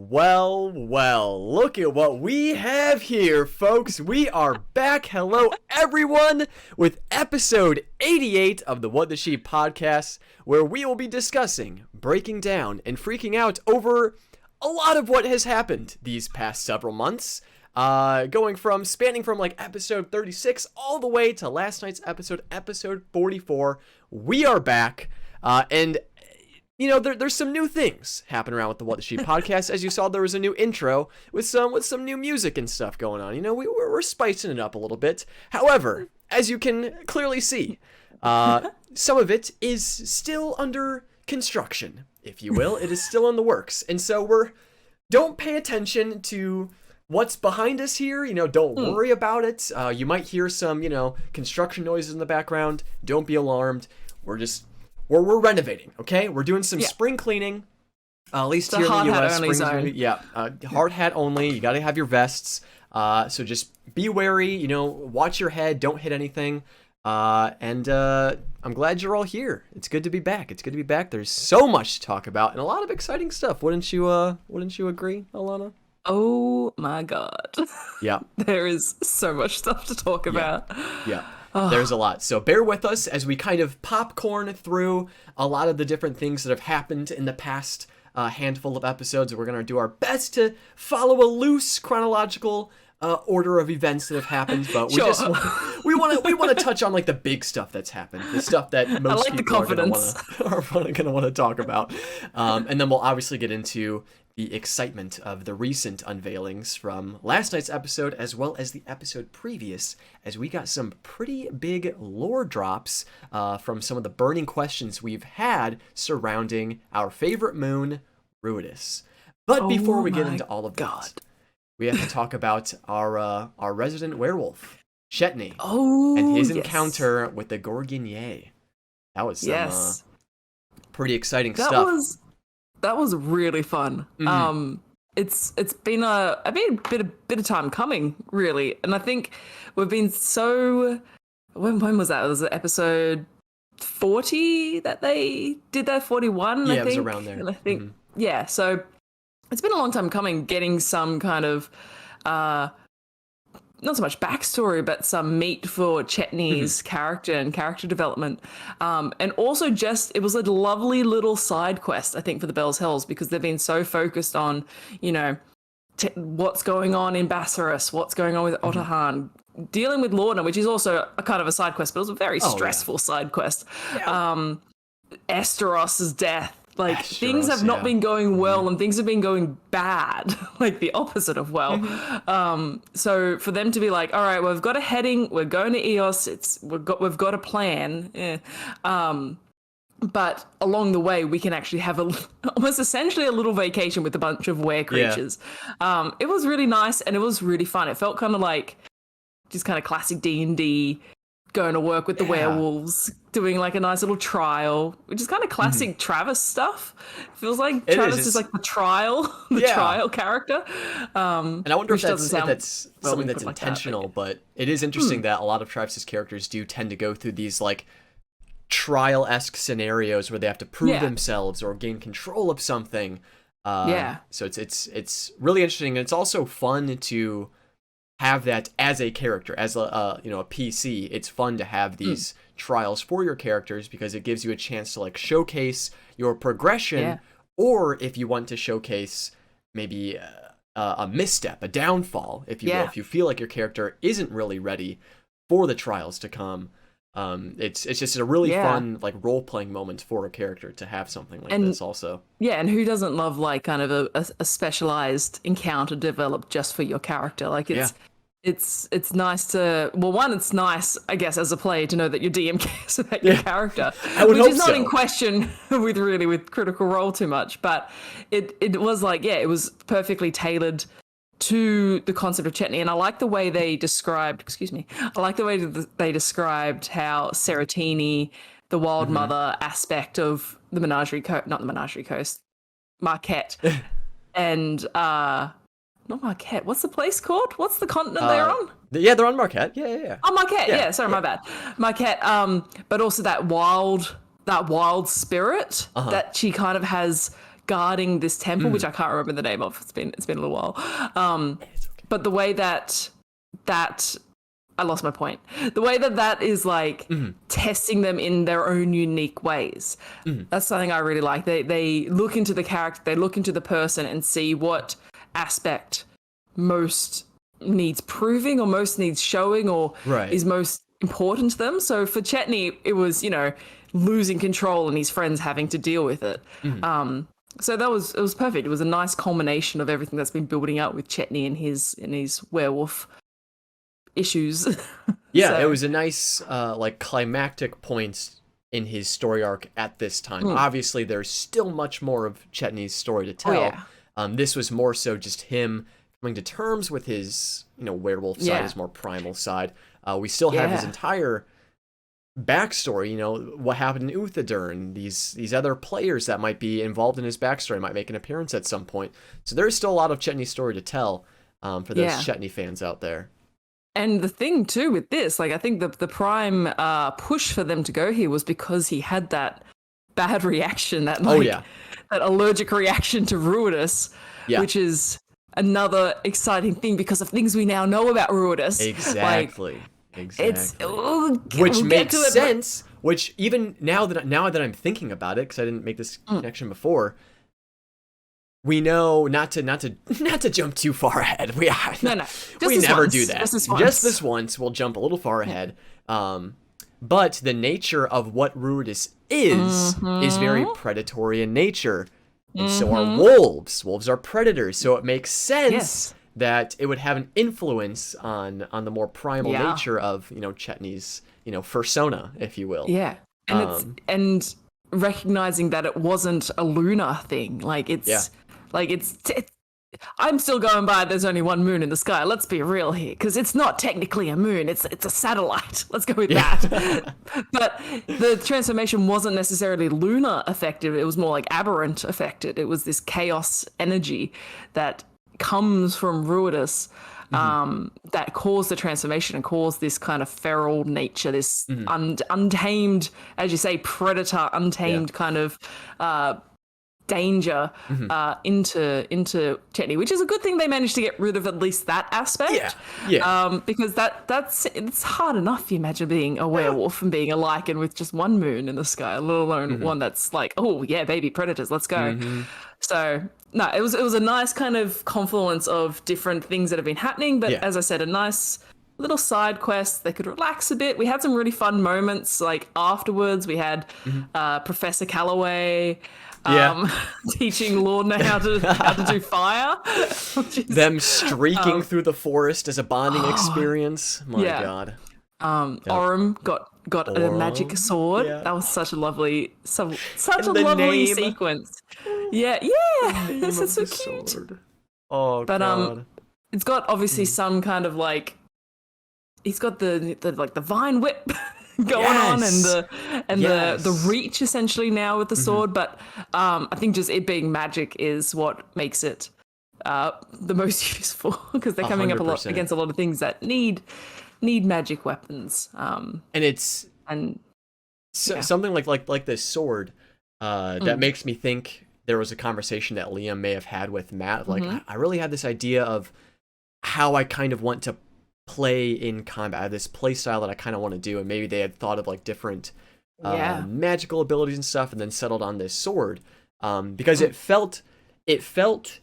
Well, look at what we have here, folks. We are back. Hello, everyone, with episode 88 of the What the Sheep podcast, where we will be discussing, breaking down, and freaking out over a lot of what has happened these past several months. Spanning from like episode 36 all the way to last night's episode 44. We are back, and you know, there's some new things happening around with the What the Sheep podcast. As you saw, there was a new intro with some new music and stuff going on. You know, we're spicing it up a little bit. However, as you can clearly see, some of it is still under construction, if you will. It is still in the works. And so don't pay attention to what's behind us here. You know, don't worry about it. You might hear some, construction noises in the background. Don't be alarmed. We're renovating, okay? We're doing some spring cleaning, at least here in the U.S. Hard hat only. You got to have your vests. So just be wary, watch your head. Don't hit anything. And I'm glad you're all here. It's good to be back. There's so much to talk about and a lot of exciting stuff. Wouldn't you agree, Alana? Oh my God. Yeah. There is so much stuff to talk about. Yeah. There's a lot. So bear with us as we kind of popcorn through a lot of the different things that have happened in the past handful of episodes. We're going to do our best to follow a loose chronological order of events that have happened, but we want to touch on like the big stuff that's happened, the stuff that most people are going to want to talk about. And then we'll obviously get into the excitement of the recent unveilings from last night's episode as well as the episode previous, as we got some pretty big lore drops from some of the burning questions we've had surrounding our favorite moon, Ruidus. But before we get into all of that, we have to talk about our resident werewolf, Chetney, and his encounter with the Gorgonye. That was some pretty exciting stuff. That was really fun. Mm-hmm. It's been a bit of time coming, really, and I think we've been so. When was that? Was it episode 40 that they did that? 41, I think. Yeah, it was around there. And I think so it's been a long time coming, getting some kind of not so much backstory, but some meat for Chetney's character and character development. And also it was a lovely little side quest, I think, for the Bell's Hells, because they've been so focused on, what's going on in Bassaris, what's going on with Otterhan, dealing with Lorna, which is also a kind of a side quest, but it was a very stressful side quest. Yeah. Esteros's death. Like, things have not been going well, and things have been going bad, like the opposite of well. So for them to be like, all right, we've got a heading, we're going to Eos, we've got a plan. But along the way, we can actually have almost essentially a little vacation with a bunch of were creatures. Yeah. It was really nice, and it was really fun. It felt kind of like just kind of classic D&D, going to work with the werewolves, doing like a nice little trial, which is kind of classic Travis stuff. Feels like Travis is like the trial character. And I wonder if that's something that's intentional, but it is interesting that a lot of Travis's characters do tend to go through these like trial-esque scenarios where they have to prove themselves or gain control of something. So it's really interesting, and it's also fun to have that as a character, as a PC. It's fun to have these trials for your characters because it gives you a chance to like showcase your progression, or if you want to showcase maybe a misstep, a downfall, if you will, if you feel like your character isn't really ready for the trials to come. It's just a really fun like role-playing moment for a character to have something like this also. Yeah, and who doesn't love like kind of a specialized encounter developed just for your character? Like it's nice to, it's nice, I guess, as a player to know that your DM cares about your character, which is not in question with Critical Role too much, but it was like, it was perfectly tailored to the concept of Chetney. And I like the way they described, how Seratini, the Wild Mother aspect of the Marquette, and not Marquette. What's the place called? What's the continent they're on? They're on Marquette. Yeah. Oh, Marquette. Yeah, sorry, my bad. Marquette. But also that wild spirit that she kind of has guarding this temple, which I can't remember the name of. It's been a little while. It's okay. But the way that I lost my point. The way that is like testing them in their own unique ways. That's something I really like. They look into the character, they look into the person and see what aspect most needs proving or most needs showing or is most important to them. So for Chetney, it was, losing control and his friends having to deal with it. So it was perfect. It was a nice culmination of everything that's been building up with Chetney and his werewolf issues. Yeah, it was a nice like climactic point in his story arc at this time. Obviously, there's still much more of Chetney's story to tell. This was more so just him coming to terms with his, werewolf side, his more primal side. We still have his entire backstory, what happened in Uthadurn, these other players that might be involved in his backstory might make an appearance at some point. So there's still a lot of Chetney's story to tell for those Chetney fans out there. And the thing too with this, like I think the prime push for them to go here was because he had that bad reaction, that that allergic reaction to Ruidus, which is another exciting thing because of things we now know about Ruidus. Exactly. Exactly. Which makes sense. Which even now that I'm thinking about it, because I didn't make this connection before, we know not to jump too far ahead. We never do that. Just this once, we'll jump a little far ahead. But the nature of what Ruidus is very predatory in nature, and so are wolves. Wolves are predators, so it makes sense that it would have an influence on the more primal nature of Chetney's persona, if you will. Yeah, and recognizing that it wasn't a lunar thing, like it's. Like it's I'm still going by there's only one moon in the sky. Let's be real here, because it's not technically a moon. It's a satellite. Let's go with that. But the transformation wasn't necessarily lunar affected. It was more like aberrant affected. It was this chaos energy that comes from Ruidus that caused the transformation and caused this kind of feral nature, this untamed, as you say, predator, untamed kind of danger into Chetney, which is a good thing they managed to get rid of at least that aspect. Because it's hard enough, you imagine being a werewolf and being a lichen with just one moon in the sky, let alone one that's like, oh yeah, baby predators, let's go. So no, it was a nice kind of confluence of different things that have been happening, but as I said, a nice little side quest. They could relax a bit. We had some really fun moments, like afterwards we had Professor Calloway teaching Lorna how to do fire. Them streaking through the forest as a bonding experience. My God. Orym got a magic sword. That was such a lovely lovely sequence. This is so cute. Sword. Oh, but God. It's got obviously some kind of like, he's got the vine whip going on and the reach essentially now with the sword, but I think just it being magic is what makes it the most useful, because they're coming 100%. Up a lot against a lot of things that need magic weapons. Something like this sword that makes me think there was a conversation that Liam may have had with Matt. Like I really had this idea of how I kind of want to play in combat. I have this play style that I kind of want to do, and maybe they had thought of like different magical abilities and stuff, and then settled on this sword because it felt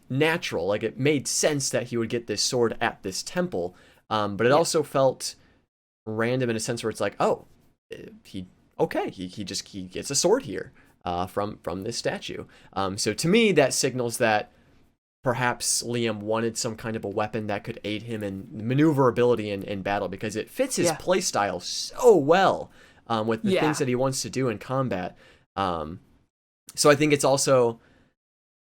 natural. Like it made sense that he would get this sword at this temple, but it also felt random in a sense where it's like, oh, he gets a sword here from this statue. So to me, that signals that perhaps Liam wanted some kind of a weapon that could aid him in maneuverability in battle, because it fits his playstyle so well with the things that he wants to do in combat. So I think it's also,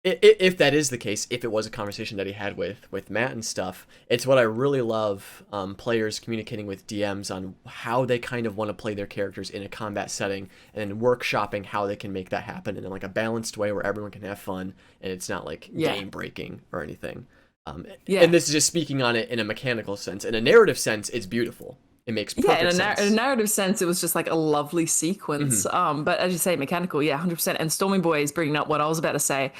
if that is the case, if it was a conversation that he had with Matt and stuff, it's what I really love, players communicating with DMs on how they kind of want to play their characters in a combat setting, and then workshopping how they can make that happen in like a balanced way where everyone can have fun and it's not like game breaking or anything. And this is just speaking on it in a mechanical sense. In a narrative sense, it's beautiful. it makes Yeah, perfect sense. in a narrative sense, it was just like a lovely sequence. But as you say, mechanical, yeah, 100%. And Stormy Boy is bringing up what I was about to say.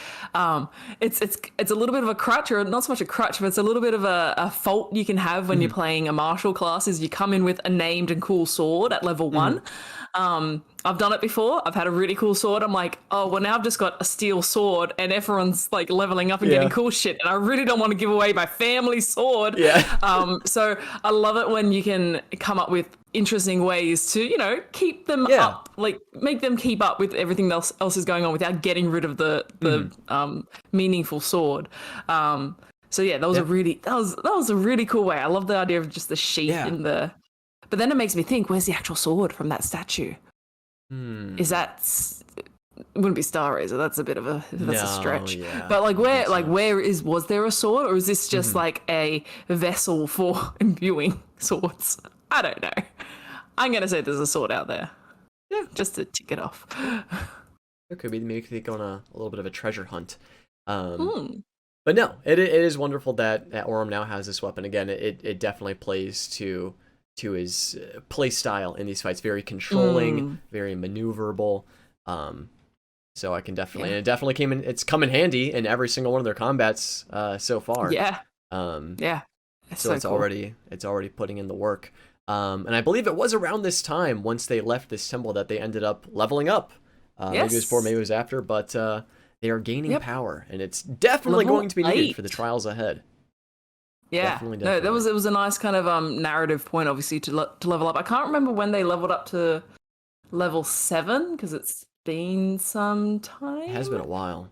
It's a little bit of a crutch, or not so much a crutch, but it's a little bit of a fault you can have when you're playing a martial class. Is you come in with a named and cool sword at level 1. I've done it before. I've had a really cool sword. I'm like, oh, well, now I've just got a steel sword and everyone's like leveling up and getting cool shit. And I really don't want to give away my family sword. Yeah. So I love it when you can come up with interesting ways to, keep them Yeah. up, like make them keep up with everything else is going on without getting rid of the meaningful sword. So yeah, that was a really cool way. I love the idea of just the sheath in the. But then it makes me think, where's the actual sword from that statue? Is that? It wouldn't be Star Razor. That's a bit of a stretch. Yeah, but was there a sword, or is this just like a vessel for imbuing swords? I don't know. I'm gonna say there's a sword out there. Yeah, just to tick it off. It could be. Maybe they go on a little bit of a treasure hunt. But no, it is wonderful that Orym now has this weapon again. It definitely plays to his play style in these fights. Very controlling, very maneuverable. So I can definitely, and it definitely it's come in handy in every single one of their combats so far. Yeah. So it's cool. It's already putting in the work. And I believe it was around this time, once they left this temple, that they ended up leveling up. Maybe it was before, maybe it was after, but they are gaining power, and it's definitely going to be needed for the trials ahead. Yeah, definitely. No, it was a nice kind of narrative point, obviously, to level up. I can't remember when they leveled up to level 7 because it's been some time. It has been a while.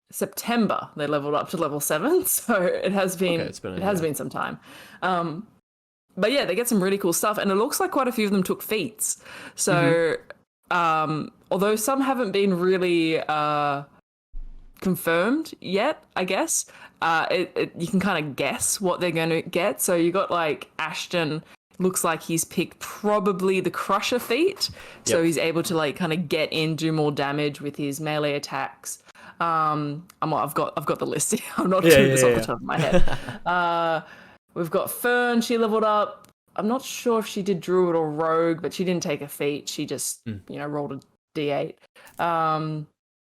September they leveled up to level 7, so it has been. Okay, it has been some time. But yeah, they get some really cool stuff, and it looks like quite a few of them took feats. So, although some haven't been really confirmed yet, I guess. You can kind of guess what they're going to get. So you got like Ashton, looks like he's picked probably the Crusher feat. So he's able to like kind of get in, do more damage with his melee attacks. I've got the list here. I'm not doing this off the top of my head. We've got Fern, she leveled up. I'm not sure if she did Druid or Rogue, but she didn't take a feat. She just, rolled a D8.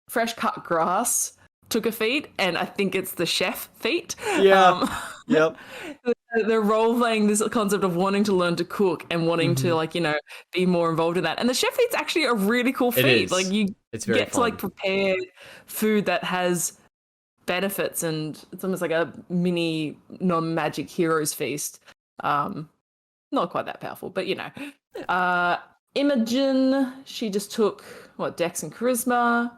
Fresh Cut Grass took a feat, and I think it's the chef feat. Yeah. They're role-playing this concept of wanting to learn to cook and wanting to, be more involved in that. And the chef feat's actually a really cool feat. Like, it's very fun. To, prepare food that has benefits, and it's almost like a mini non-magic heroes feast. Not quite that powerful, but Imogen, she just took Dex and Charisma.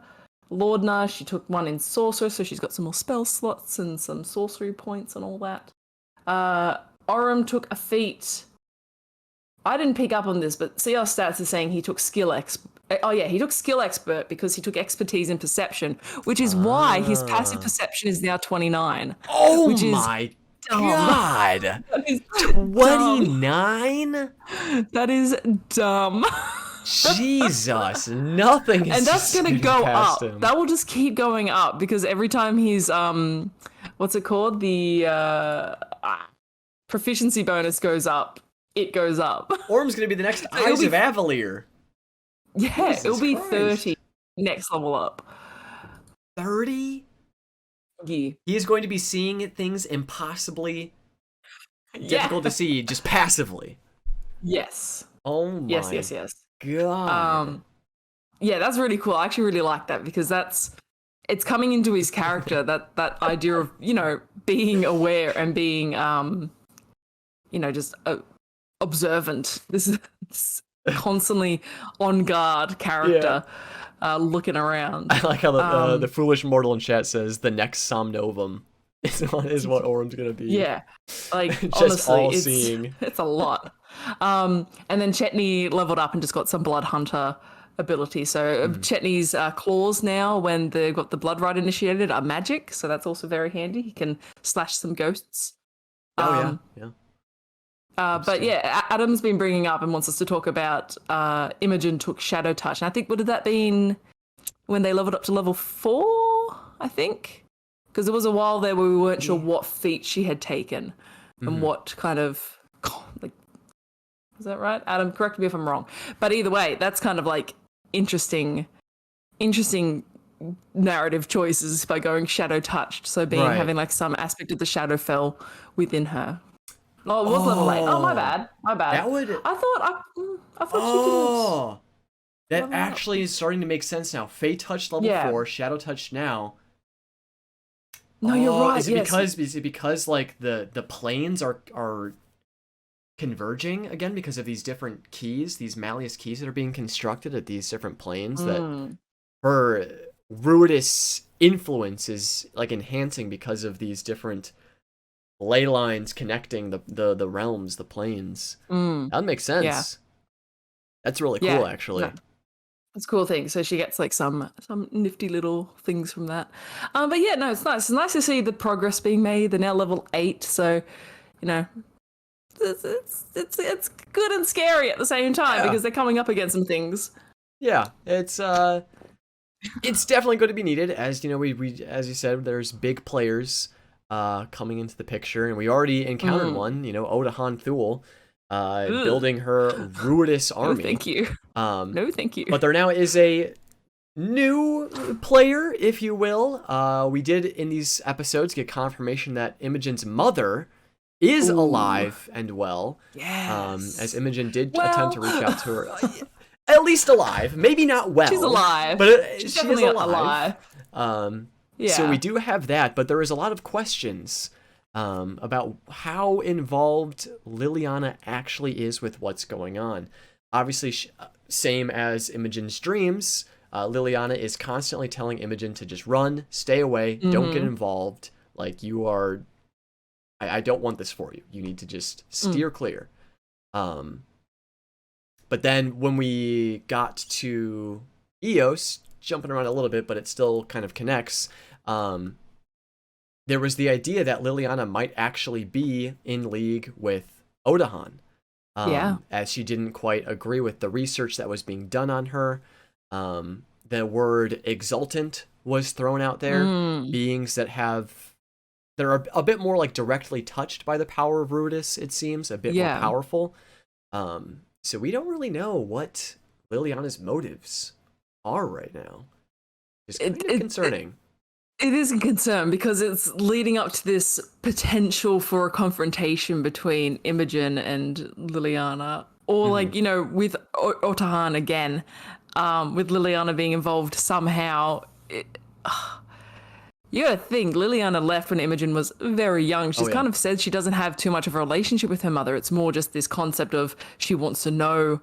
Lordna, she took one in Sorcerer, so she's got some more spell slots and some sorcery points and all that. Orym took a feat. I didn't pick up on this, but CR Stats is saying he took Skill Expert. Oh yeah, he took Skill Expert because he took Expertise in Perception, which is why his passive Perception is now 29. Oh my god! 29? That is dumb. Jesus, nothing is. And that's gonna go up. Him. That will just keep going up because every time he's what's it called? The proficiency bonus goes up. It goes up. Orym's gonna be the next Eyes of Avalier. Yeah, it'll be 30 next level up. 30? Yeah. He is going to be seeing things impossibly difficult to see just passively. Yes. Oh my. Yes. God. Yeah, that's really cool. I actually really like that because it's coming into his character, that idea of, being aware and being just observant. This is constantly on guard character, looking around. I like how the foolish mortal in chat says the next Somnovum is what Orym's gonna be. Yeah, like just honestly, it's a lot. And then Chetney leveled up and just got some Blood Hunter ability. So Chetney's claws now, when they've got the Blood Rite initiated, are magic. So that's also very handy. He can slash some ghosts. Yeah. But yeah, Adam's been bringing up and wants us to talk about Imogen took Shadow Touch. And I think, what did that mean when they leveled up to level 4, I think? Because there was a while there where we weren't sure what feat she had taken and what kind of that right? Adam, correct me if I'm wrong. But either way, that's kind of like interesting narrative choices by going shadow touched. So having like some aspect of the shadow fell within her. Oh, it was level 8. Oh, my bad. My bad. That would. I thought she didn't. That actually is starting to make sense now. Fey touched level 4, shadow touched now. No, you're right. Is it because like the planes are converging again because of these different keys, these Malleus keys that are being constructed at these different planes that her Ruidus influence is like enhancing because of these different ley lines connecting the realms, the planes. That makes sense. Yeah. That's really cool, actually. No. It's a cool thing. So she gets like some nifty little things from that. But yeah, no, it's nice. It's nice to see the progress being made. They're now level 8, so you know, it's good and scary at the same time because they're coming up against some things. Yeah, it's definitely going to be needed. As you know, we as you said, there's big players coming into the picture, and we already encountered one. You know, Odahan Thule. Building her Ruidus army. No, thank you. No, thank you. But there now is a new player, if you will. We did in these episodes get confirmation that Imogen's mother is alive and well. Yes. As Imogen did attempt to reach out to her. At least alive. Maybe not well. She's alive. But she's she is alive. Yeah. So we do have that, but there is a lot of questions about how involved Liliana actually is with what's going on. Obviously, same as Imogen's dreams, Liliana is constantly telling Imogen to just run, stay away, don't get involved. Like, you are... I don't want this for you. You need to just steer clear. But then when we got to Eos, jumping around a little bit, but it still kind of connects... there was the idea that Liliana might actually be in league with Odahan. As she didn't quite agree with the research that was being done on her. The word exultant was thrown out there. Beings that they're a bit more like directly touched by the power of Ruidus, it seems. A bit more powerful. So we don't really know what Liliana's motives are right now. It's kind of concerning. It is a concern because it's leading up to this potential for a confrontation between Imogen and Liliana. Or like, you know, with Otahan again, with Liliana being involved somehow. You gotta think, Liliana left when Imogen was very young. She's kind of said she doesn't have too much of a relationship with her mother. It's more just this concept of she wants to know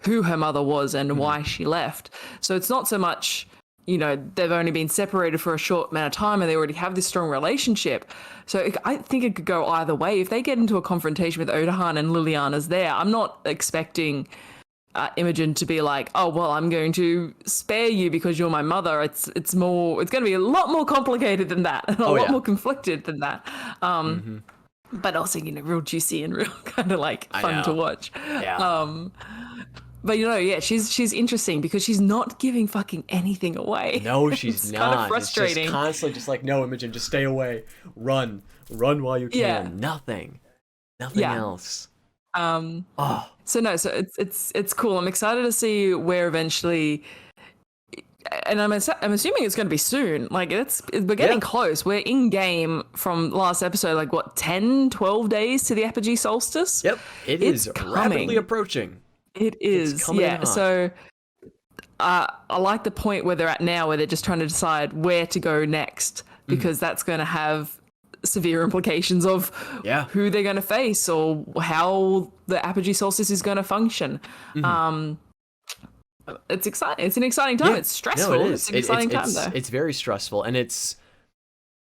who her mother was and why she left. So it's not so much... You know, they've only been separated for a short amount of time and they already have this strong relationship. So I think it could go either way. If they get into a confrontation with Odahan and Liliana's there, I'm not expecting Imogen to be like, oh, well, I'm going to spare you because you're my mother. It's going to be a lot more complicated than that and a lot more conflicted than that. But also, you know, real juicy and real kind of like fun to watch. Yeah. But you know, she's interesting because she's not giving fucking anything away. No, she's not. Kind of frustrating. It's just constantly just like, no, Imogen, just stay away. Run while you can. Yeah. Nothing else. So it's cool. I'm excited to see where eventually, and I'm assuming it's going to be soon. Like we're getting close. We're in game from last episode. Like what, 10, 12 days to the apogee solstice? Yep, it's rapidly approaching. It is, yeah. So I like the point where they're at now, where they're just trying to decide where to go next, because that's going to have severe implications of who they're going to face or how the apogee solstice is going to function. It's exciting. It's an exciting time. It's stressful. No, it is. It's an exciting time, though. It's very stressful, and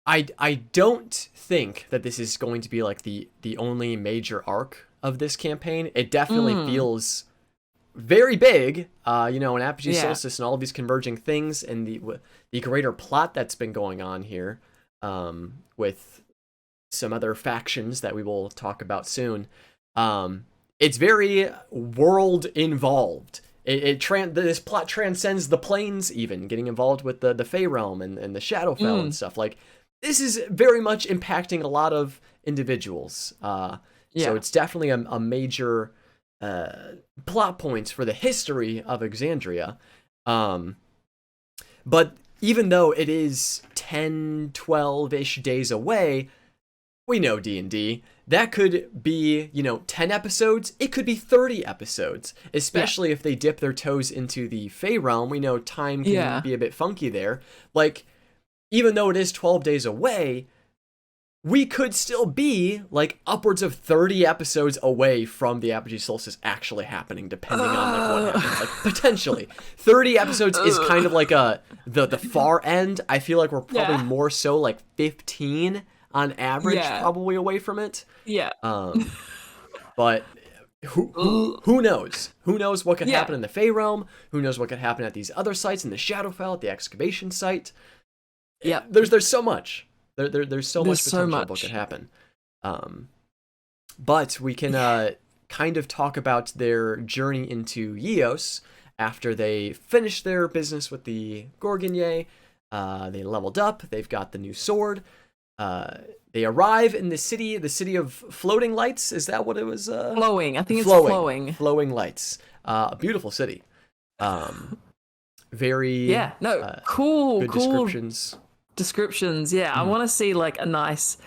I don't think that this is going to be like the only major arc of this campaign. It definitely feels very big, you know, an apogee solstice and all of these converging things, and the greater plot that's been going on here, with some other factions that we will talk about soon. It's very world involved. This plot transcends the planes, even getting involved with the Fey realm and the Shadowfell and stuff. Like, this is very much impacting a lot of individuals. So it's definitely a major plot points for the history of Exandria. Um, but even though it is 10, 12-ish days away, we know D&D. That could be, 10 episodes. It could be 30 episodes, especially if they dip their toes into the Fey realm. We know time can be a bit funky there. Like, even though it is 12 days away, we could still be like upwards of 30 episodes away from the Apogee Solstice actually happening, depending on like what happens. Like potentially 30 episodes is kind of like the far end. I feel like we're probably more so like 15 on average, probably away from it. Yeah. But who knows? Who knows what could happen in the Fey realm? Who knows what could happen at these other sites in the Shadowfell, at the excavation site? Yeah. There's so much. There's so much potential of what could happen. But we can kind of talk about their journey into Eos after they finished their business with the Gorgonye. They leveled up. They've got the new sword. They arrive in the city of floating lights. Is that what it was? Flowing. I think it's flowing. Flowing lights. A beautiful city. Very cool. Good descriptions. I want to see like a nice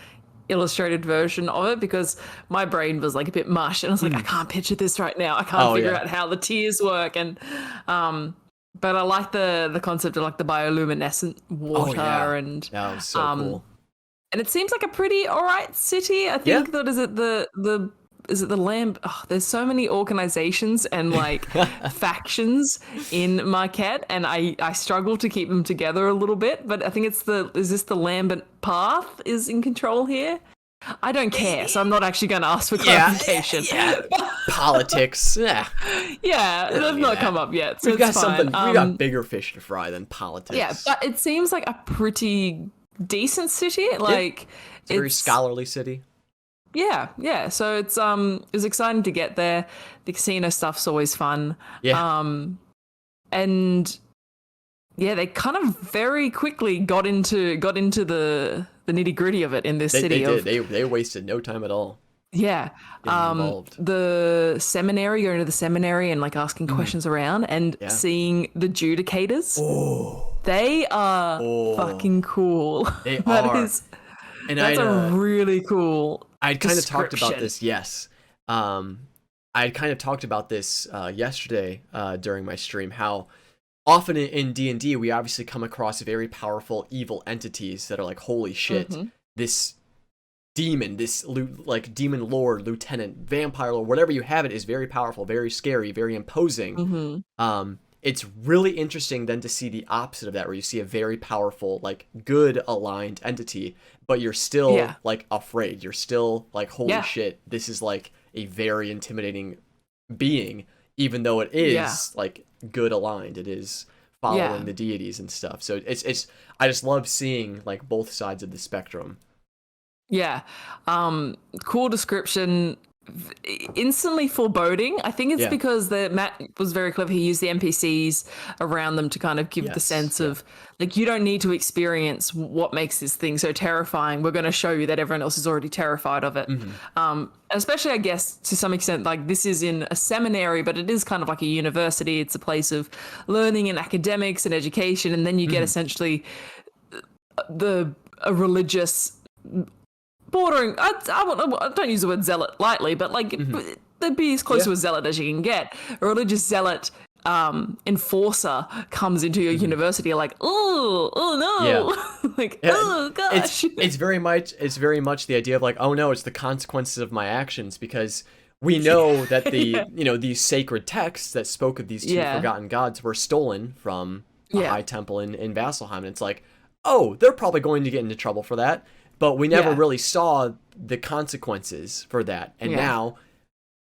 illustrated version of it, because my brain was like a bit mush, and I was like, I can't picture this right now. I can't figure out how the tiers work, and but I like the concept of like the bioluminescent water, and that was so cool. And it seems like a pretty alright city. I think that is it the Lamb? Oh, there's so many organizations and like factions in Marquette, and I struggle to keep them together a little bit. But I think is this the Lambent Path is in control here? I don't care, so I'm not actually going to ask for clarification. Politics. They've not come up yet. So we've got something. We got bigger fish to fry than politics. Yeah, but it seems like a pretty decent city. Like it's a very scholarly city. Yeah. So it's exciting to get there. The casino stuff's always fun. Yeah. And they kind of very quickly got into the nitty-gritty of it in this city. They wasted no time at all. Yeah. The seminary, going to the seminary and like asking questions around and seeing the judicators. Oh. They are fucking cool. They are. That's a really cool I'd kind of talked about this, I'd kind of talked about this yesterday during my stream, how often in D&D we obviously come across very powerful evil entities that are like, holy shit, this demon, this like demon lord, lieutenant, vampire lord, whatever you have, it is very powerful, very scary, very imposing. It's really interesting then to see the opposite of that, where you see a very powerful, like good aligned entity, but you're still like afraid. You're still like, holy shit, this is like a very intimidating being, even though it is like good aligned. It is following the deities and stuff. So it's I just love seeing like both sides of the spectrum. Yeah. Cool description. Instantly foreboding. I think it's because Matt was very clever. He used the NPCs around them to kind of give the sense of like, you don't need to experience what makes this thing so terrifying. We're going to show you that everyone else is already terrified of it. Especially, I guess, to some extent, like this is in a seminary, but it is kind of like a university. It's a place of learning and academics and education. And then you get essentially a religious bordering, I don't use the word zealot lightly, but like they'd be as close to a zealot as you can get. A religious zealot enforcer comes into your university, you're like, oh no, like, oh gosh. It's very much the idea of like, oh no, it's the consequences of my actions, because we know that the these sacred texts that spoke of these two forgotten gods were stolen from a high temple in Vasselheim, and it's like, oh, they're probably going to get into trouble for that. But we never really saw the consequences for that. And now,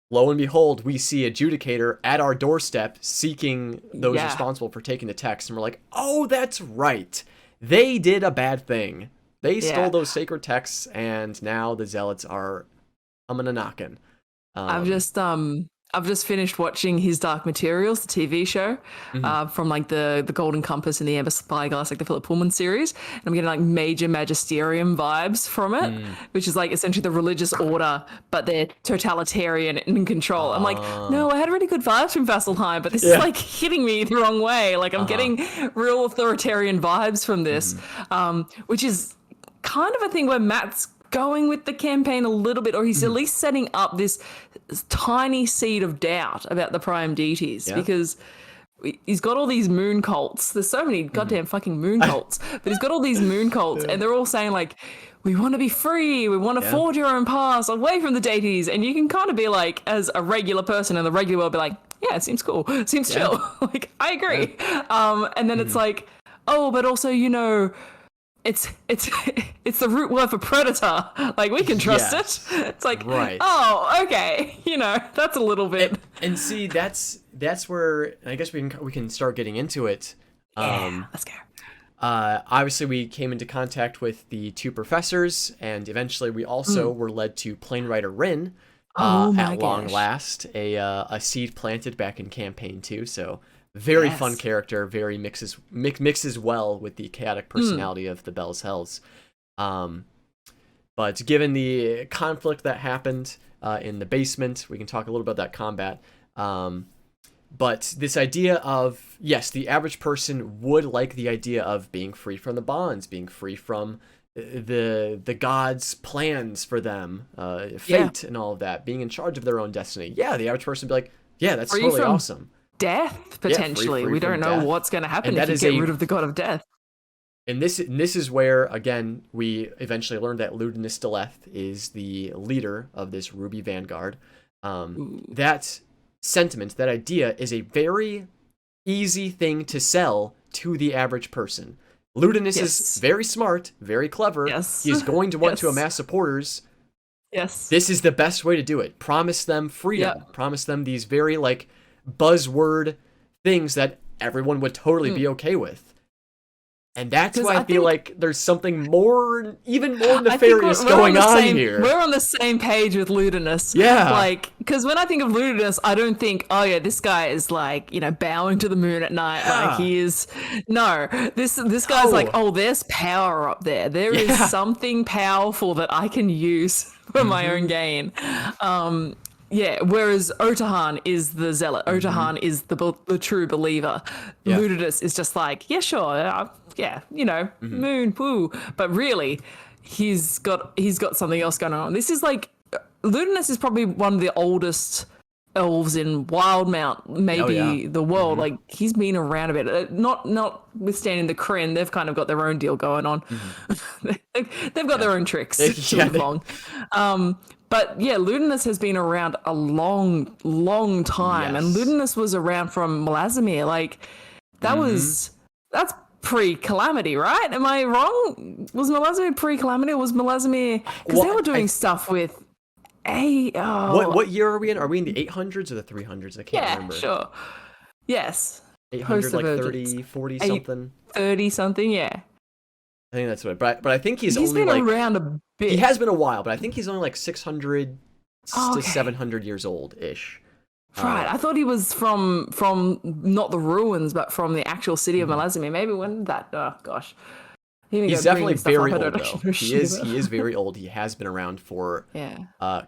lo and behold, we see a Judicator at our doorstep seeking those responsible for taking the text. And we're like, oh, that's right. They did a bad thing. They stole those sacred texts, and now the Zealots are coming a knocking. I'm I've just finished watching his Dark Materials, the TV show, from like the Golden Compass and the Amber Spyglass, like the Philip Pullman series. And I'm getting like major magisterium vibes from it, which is like essentially the religious order, but they're totalitarian and in control. I'm like, no, I had really good vibes from Vasselheim, but this is like hitting me the wrong way. Like I'm getting real authoritarian vibes from this, which is kind of a thing where Matt's going with the campaign a little bit, or he's at least setting up this tiny seed of doubt about the prime deities, because he's got all these moon cults. There's so many goddamn fucking moon cults, but he's got all these moon cults and they're all saying like, we want to be free, we want to forge our own paths away from the deities. And you can kind of be like, as a regular person in the regular world, be like, yeah, it seems cool, it seems chill. Like, I agree. And then it's like, oh, but also, you know, it's the root word for predator. Like, we can trust it. It's like, oh, okay, you know, that's a little bit. And see, that's where I guess we can start getting into it. Let's go. Obviously, we came into contact with the two professors, and eventually we also were led to Plane Rider Rin. At long last, a seed planted back in campaign 2. So. Very fun character, very mixes well with the chaotic personality of the Bell's Hells. But given the conflict that happened in the basement, we can talk a little about that combat. But this idea of, yes, the average person would like the idea of being free from the bonds, being free from the gods' plans for them, fate and all of that, being in charge of their own destiny. Yeah, the average person would be like, yeah, that's totally awesome. Death, potentially. Free we don't know what's going to happen if you get rid of the god of death. And this is where, again, we eventually learned that Ludinus Deleth is the leader of this Ruby Vanguard. That sentiment, that idea, is a very easy thing to sell to the average person. Ludinus is very smart, very clever. He's going to want to amass supporters. This is the best way to do it. Promise them freedom. Promise them these very, like, buzzword things that everyone would totally be okay with. And that's why I feel like there's something more, even more nefarious going on here. We're on the same page with Ludinus. Yeah. Like, because when I think of Ludinus, I don't think, oh yeah, this guy is like, you know, bowing to the moon at night. Like he is, no, this guy's like, oh, there's power up there. There is something powerful that I can use for my own gain. Yeah, whereas Otahan is the zealot. Otahan is the true believer. Ludinus is just like, yeah, sure, you know, moon, woo. But really, he's got something else going on. This is like, Ludinus is probably one of the oldest elves in Wildmount, maybe the world. Like, he's been around a bit. Notwithstanding the Kryn, they've kind of got their own deal going on. They've got their own tricks to live long. But yeah, Ludinus has been around a long, long time, and Ludinus was around from Malazimir. Like, that's pre-Calamity, right? Am I wrong? Was Malazimir pre-Calamity, or was Malazimir, because they were doing stuff with What year are we in? Are we in the 800s or the 300s? I can't remember. Yeah, sure. Yes. 800, like 30, 40 something. 30 something, yeah. I think that's what. But I think he's only been like around a bit. He has been a while, but I think he's only like 600 to 700 years old ish. Right. I thought he was from not the ruins, but from the actual city of Malazimir. Maybe when that. Oh gosh. He's definitely very old though. He is very old. He has been around for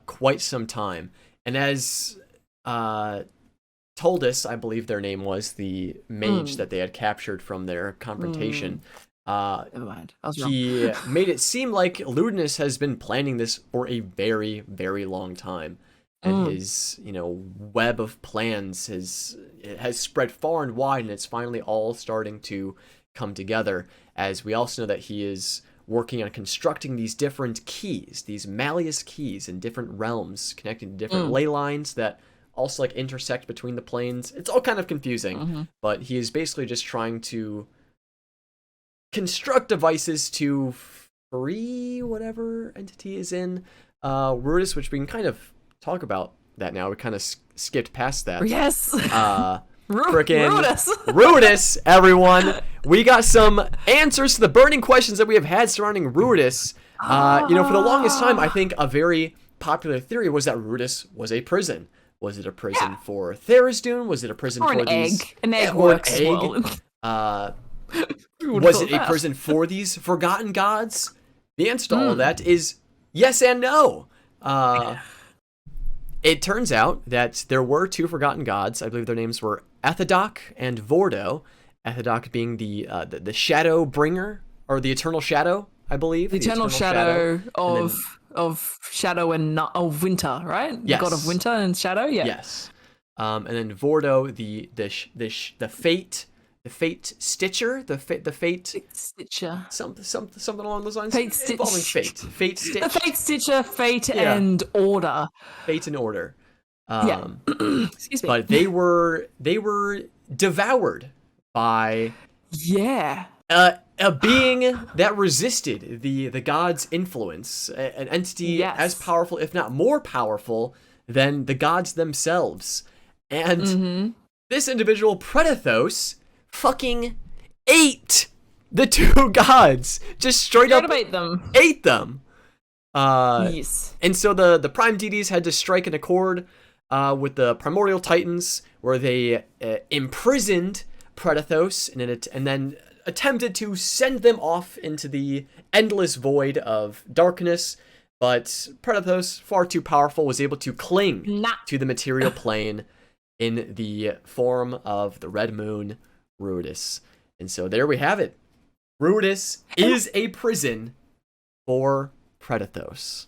quite some time, and as told us, I believe their name was the mage that they had captured from their confrontation. Never mind. I was wrong. He made it seem like Ludinus has been planning this for a very, very long time, and his web of plans has spread far and wide, and it's finally all starting to come together. As we also know that he is working on constructing these different keys, these Malleus keys in different realms, connecting to different ley lines that also like intersect between the planes. It's all kind of confusing, but he is basically just trying to construct devices to free whatever entity is in Rudis, which we can kind of talk about that now. We kind of skipped past that. Yes. Frickin' Rudis, everyone. We got some answers to the burning questions that we have had surrounding Rudis. For the longest time, I think a very popular theory was that Rudis was a prison. Was it a prison for Tharizdun? Was it a prison Or for an these... egg. An egg or an works egg? well. Was it a prison for these forgotten gods? The answer to all of that is yes and no. It turns out that there were two forgotten gods. I believe their names were Ethodoc and Vordo. Ethodoc being the shadow bringer, or the eternal shadow, I believe. The eternal shadow of shadow and of winter, right? Yes. The god of winter and shadow. Yeah. Yes. And then Vordo, the fate stitcher, the fate Stitcher. something along those lines. Fate Stitch. Involving fate stitch. The fate stitcher, fate and order. Fate and order. Excuse me. But they were devoured by a being that resisted the god's influence, an entity as powerful, if not more powerful, than the gods themselves. And this individual, Predathos, fucking ate the two gods. Just straight up ate them. Yes. And so the prime deities had to strike an accord with the primordial titans, where they imprisoned Predathos and then attempted to send them off into the endless void of darkness. But Predathos, far too powerful, was able to cling to the material plane in the form of the red moon, Ruidus. And so there we have it. Ruidus is a prison for Predathos.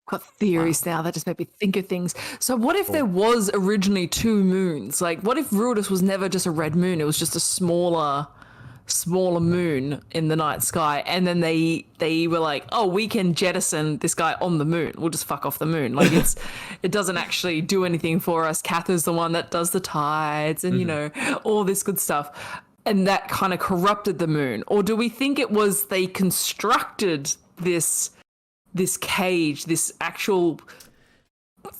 Got theories now that just made me think of things. So what if there was originally two moons? Like, what if Ruidus was never just a red moon? It was just a smaller moon in the night sky, and then they were like, oh, we can jettison this guy on the moon. We'll just fuck off the moon. Like, it doesn't actually do anything for us. Cather's the one that does the tides and, you know, all this good stuff. And that kind of corrupted the moon. Or do we think it was they constructed this cage, this actual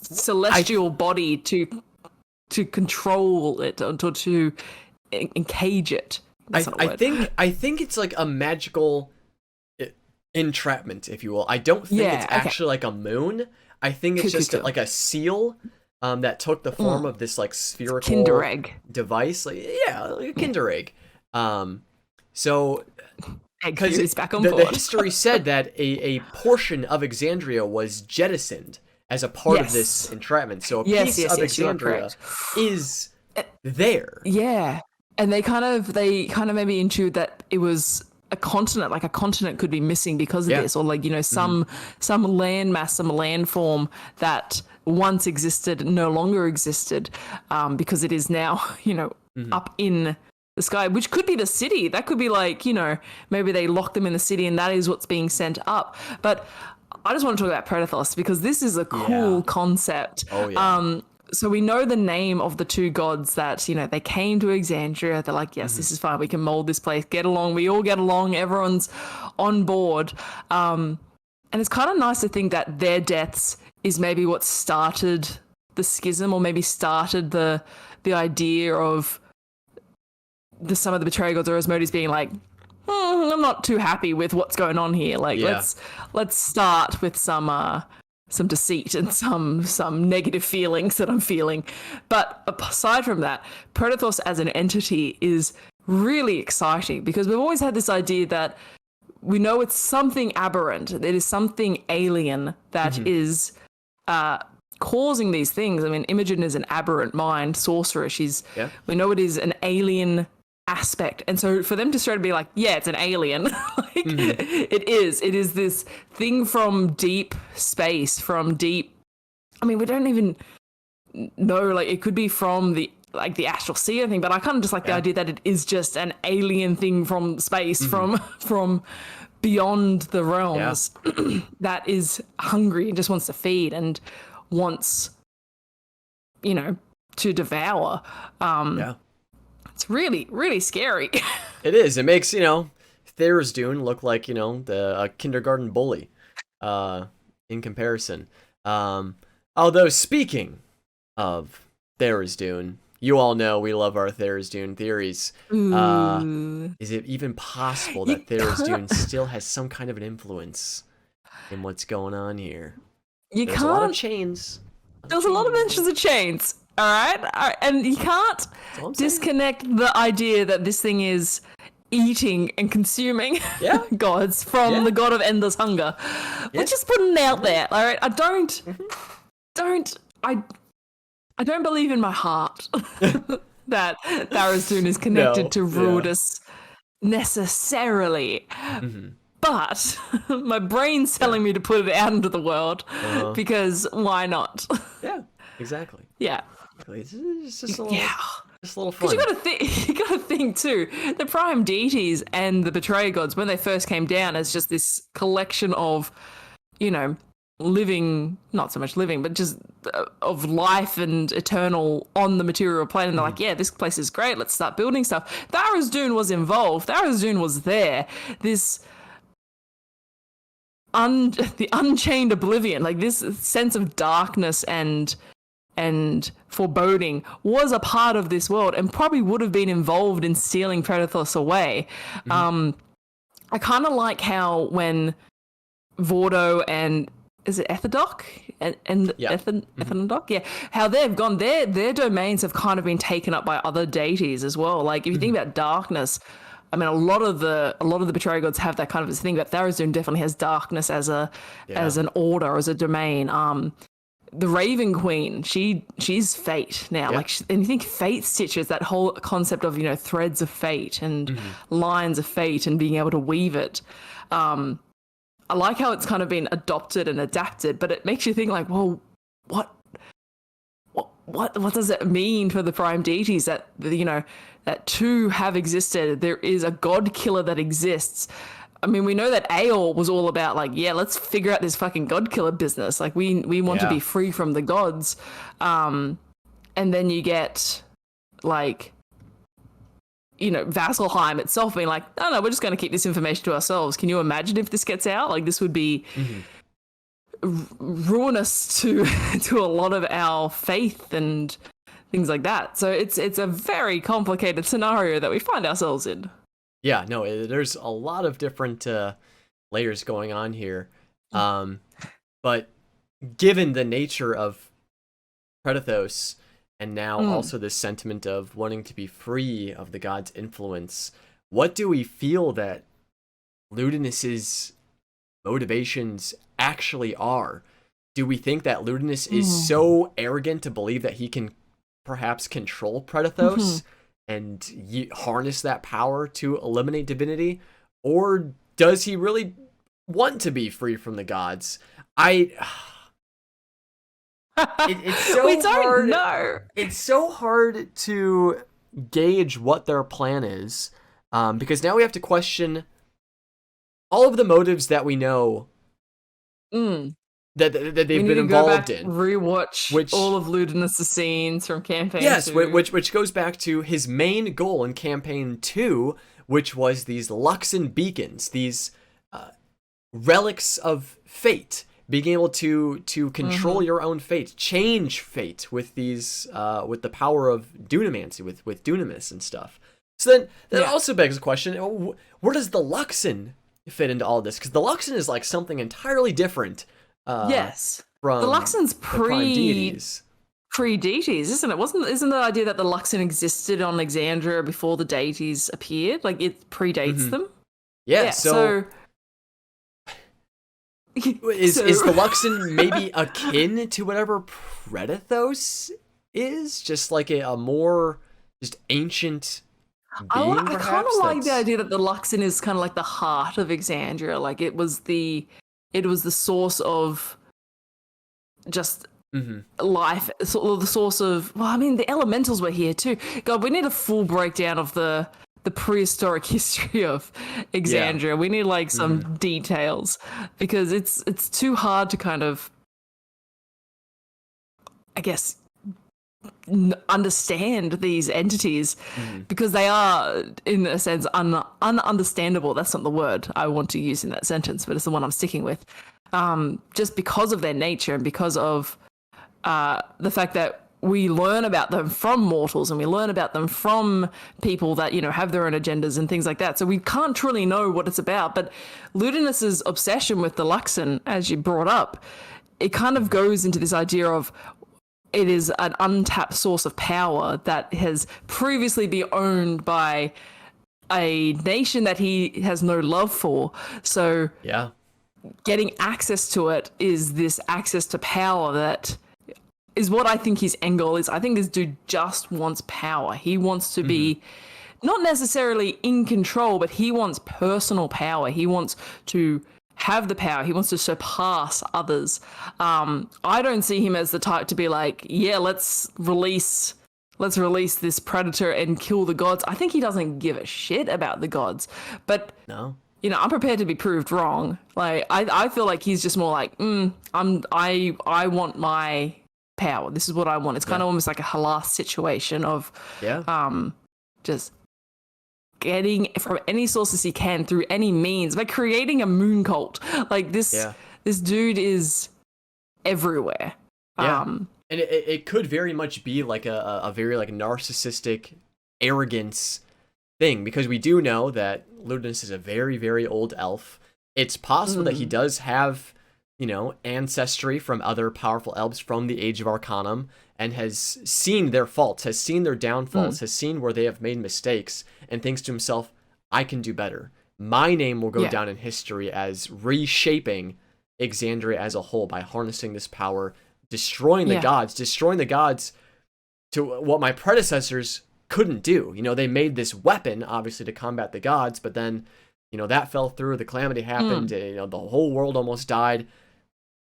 celestial body to control it, or to encage it? I think it's like a magical entrapment, if you will. I don't think it's actually like a moon. I think it's just like a seal that took the form of this like spherical Kinder egg device. Like a Kinder egg. So because the history said that a portion of Exandria was jettisoned as a part of this entrapment. So a piece of Exandria is there. Yeah. And they kind of maybe intuit that it was a continent, like a continent could be missing because of this, or like, you know, some land mass, some landform that once existed no longer existed, because it is now, you know, up in the sky, which could be the city. That could be like, you know, maybe they locked them in the city and that is what's being sent up. But I just want to talk about Predathos because this is a cool concept. Oh yeah. So we know the name of the two gods that, you know, they came to Exandria. They're like, yes, this is fine. We can mold this place. Get along. We all get along. Everyone's on board. And it's kind of nice to think that their deaths is maybe what started the schism, or maybe started the idea of some of the betrayal gods, or Asmodeus being like, I'm not too happy with what's going on here. Like, let's start with some deceit and some negative feelings that I'm feeling. But aside from that, Predathos as an entity is really exciting because we've always had this idea that we know it's something aberrant. It is something alien that is causing these things. I mean, Imogen is an aberrant mind sorcerer. We know it is an alien aspect, and so for them to straight be like, yeah, it's an alien, like it is this thing from deep space, from deep, I mean, we don't even know, like, it could be from the astral sea or anything, but I kind of just like the idea that it is just an alien thing from space, from beyond the realms, that is hungry and just wants to feed and wants, you know, to devour. It's really, really scary. It is. It makes, you know, Tharizdun look like, you know, a kindergarten bully in comparison. Although, speaking of Tharizdun, you all know we love our Tharizdun theories. Is it even possible that Tharizdun still has some kind of an influence in what's going on here? There's a lot of chains. There was a lot of mentions of chains. All right? And you can't disconnect the idea that this thing is eating and consuming gods from the god of endless hunger. We're just putting it out there. All right? I don't believe in my heart that Tharizdun is connected to Ruidus necessarily. But my brain's telling me to put it out into the world because why not? Yeah, exactly. Yeah. It's just a little, just a little fun. Because you gotta think too, the prime deities and the betrayer gods, when they first came down as just this collection of, living, not so much living, but just of life and eternal on the material plane. And they're like, yeah, this place is great. Let's start building stuff. Tharizdun was involved. Tharizdun was there. The unchained oblivion, like this sense of darkness and foreboding was a part of this world and probably would have been involved in stealing Predathos away. I kind of like how when Vordo and is it Ethadoc and Ethanodoc? How they've gone, their domains have kind of been taken up by other deities as well. Like if you think about darkness, I mean, a lot of the betrayer gods have that kind of thing, but Tharizdun definitely has darkness as an order, as a domain. The Raven Queen, she's fate now. And you think fate stitches, that whole concept of threads of fate and lines of fate and being able to weave it. I like how it's kind of been adopted and adapted, but it makes you think like, well, what does it mean for the prime deities that that two have existed? There is a god killer that exists. I mean, we know that Aeor was all about like, let's figure out this fucking god killer business. Like we want to be free from the gods. And then you get like, Vasselheim itself being like, no, we're just going to keep this information to ourselves. Can you imagine if this gets out? Like this would be ruinous to a lot of our faith and things like that. So it's a very complicated scenario that we find ourselves in. Yeah, no, there's a lot of different layers going on here. But given the nature of Predathos, and now also this sentiment of wanting to be free of the god's influence, what do we feel that Ludinus's motivations actually are? Do we think that Ludinus is so arrogant to believe that he can perhaps control Predathos and harness that power to eliminate divinity? Or does he really want to be free from the gods? It's so we don't hard. know. It's so hard to gauge what their plan is, because now we have to question all of the motives that we know that they've been involved in. Rewatch all of Ludinus' scenes from campaign 2. which goes back to his main goal in campaign 2, which was these Luxon beacons, these relics of fate. Being able to control your own fate, change fate with these with the power of dunamancy, with dunamis and stuff. So then that also begs the question: where does the Luxon fit into all this? Because the Luxon is like something entirely different. From the Luxon's pre-deities, isn't it? Isn't the idea that the Luxon existed on Exandria before the deities appeared? Like it predates them. Yeah. So Is the Luxon maybe akin to whatever Predathos is? Just like a more just ancient being, I kind of like the idea that the Luxon is kind of like the heart of Exandria. Like it was the source of just life, the source of, well, I mean, the elementals were here too. God, we need a full breakdown of the prehistoric history of Exandria. We need like some details, because it's too hard to kind of, I guess, understand these entities because they are, in a sense, ununderstandable. That's not the word I want to use in that sentence, but it's the one I'm sticking with. Just because of their nature and because of the fact that we learn about them from mortals and we learn about them from people that, have their own agendas and things like that. So we can't truly know what it's about. But Ludinus's obsession with the Luxon, as you brought up, it kind of goes into this idea of it is an untapped source of power that has previously been owned by a nation that he has no love for. So Yeah. getting access to it is this access to power that is what I think his end goal is. I think this dude just wants power. He wants to be not necessarily in control, but he wants personal power. He wants to have the power. He wants to surpass others. I don't see him as the type to be like, yeah, let's release this predator and kill the gods. I think he doesn't give a shit about the gods. But No. you know, I'm prepared to be proved wrong. Like I feel like he's just more like, I want my power. This is what I want. It's kind of almost like a Halas situation of just getting from any sources he can through any means by creating a moon cult. Like this dude is everywhere. Yeah. And it could very much be like a very like narcissistic arrogance thing, because we do know that Ludinus is a very, very old elf. It's possible that he does have, you know, ancestry from other powerful elves from the Age of Arcanum and has seen their faults, has seen their downfalls, has seen where they have made mistakes, and thinks to himself, I can do better. My name will go down in history as reshaping Exandria as a whole by harnessing this power, destroying the gods to what my predecessors couldn't do. You know, they made this weapon, obviously, to combat the gods, but then, you know, that fell through, the calamity happened, you know, the whole world almost died.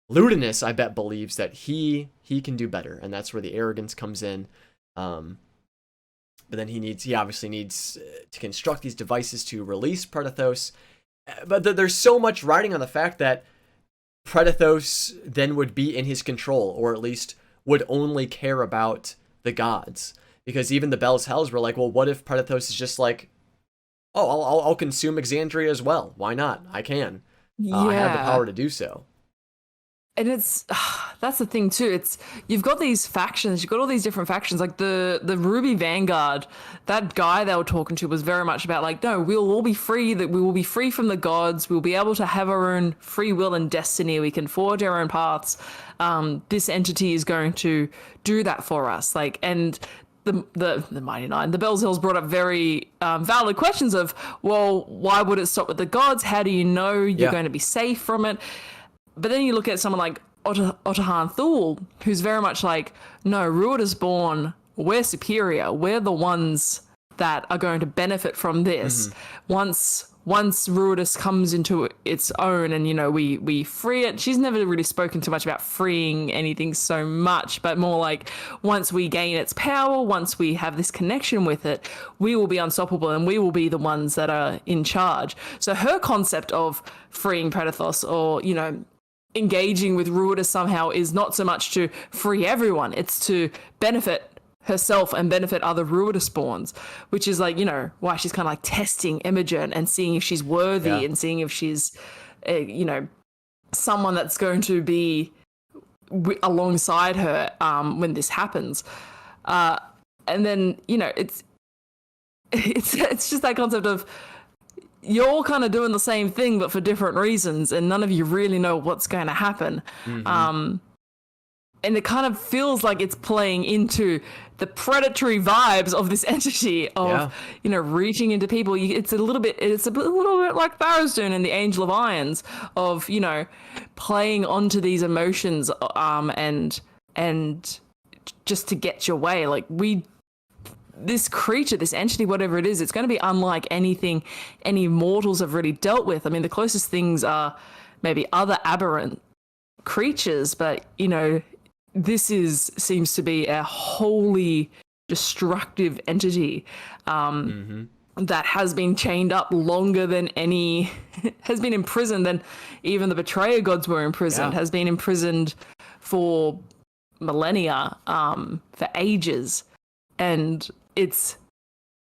Ludinus, I bet, believes that he can do better, and that's where the arrogance comes in. But then he obviously needs to construct these devices to release Predathos. But there's so much riding on the fact that Predathos then would be in his control, or at least would only care about the gods. Because even the Bell's Hells were like, well, what if Predathos is just like, oh, I'll consume Exandria as well. Why not? I can. I have the power to do so. And that's the thing too. You've got these factions, you've got all these different factions. Like the Ruby Vanguard, that guy they were talking to was very much about like, no, we'll all be free, that we will be free from the gods. We'll be able to have our own free will and destiny. We can forge our own paths. This entity is going to do that for us. Like, and the Mighty Nine, the Bell's Hills brought up very valid questions of, well, why would it stop with the gods? How do you know you're going to be safe from it? But then you look at someone like Otahan Thule, who's very much like, no, Ruid is born, we're superior. We're the ones that are going to benefit from this. Once Ruidus comes into its own and, you know, we free it. She's never really spoken too much about freeing anything so much, but more like once we gain its power, once we have this connection with it, we will be unstoppable and we will be the ones that are in charge. So her concept of freeing Predathos, or, you know, engaging with Ruidus somehow, is not so much to free everyone, it's to benefit herself and benefit other Ruidus spawns, which is like, you know, why she's kind of like testing Imogen and seeing if she's worthy and seeing if she's, you know, someone that's going to be alongside her when this happens. And then, you know, it's just that concept of, you're all kind of doing the same thing, but for different reasons, and none of you really know what's going to happen. And it kind of feels like it's playing into the predatory vibes of this entity of, you know, reaching into people. It's a little bit like Tharizdun and the Angel of Irons of, you know, playing onto these emotions and just to get your way. Like this creature, this entity, whatever it is, it's going to be unlike anything any mortals have really dealt with. I mean, the closest things are maybe other aberrant creatures, but, you know, this seems to be a wholly destructive entity that has been chained up longer than any, has been imprisoned than even the betrayer gods were imprisoned, has been imprisoned for millennia, for ages. And it's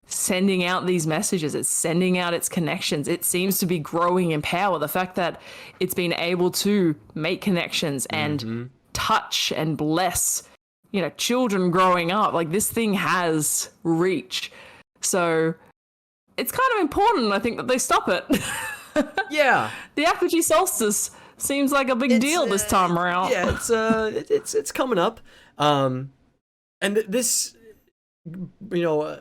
sending out these messages, it's sending out its connections. It seems to be growing in power. The fact that it's been able to make connections and touch and bless, you know, children growing up, like this thing has reach. So it's kind of important, I think, that they stop it. The Apogee Solstice seems like a big deal this time around. It's coming up. And this, you know,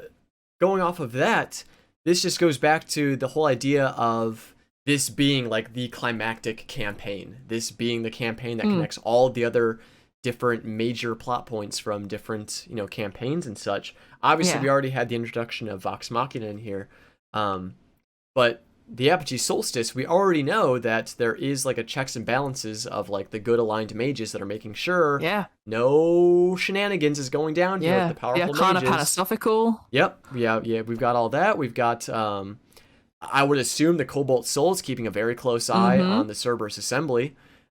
going off of that, this just goes back to the whole idea of this being like the climactic campaign, this being the campaign that connects all the other different major plot points from different, you know, campaigns and such. Obviously, we already had the introduction of Vox Machina in here, but the Apogee Solstice, we already know that there is like a checks and balances of like the good aligned mages that are making sure no shenanigans is going down here with the powerful mages. Panasophical. Yep. Yeah, we've got all that. We've got I would assume the Cobalt Soul's keeping a very close eye on the Cerberus Assembly.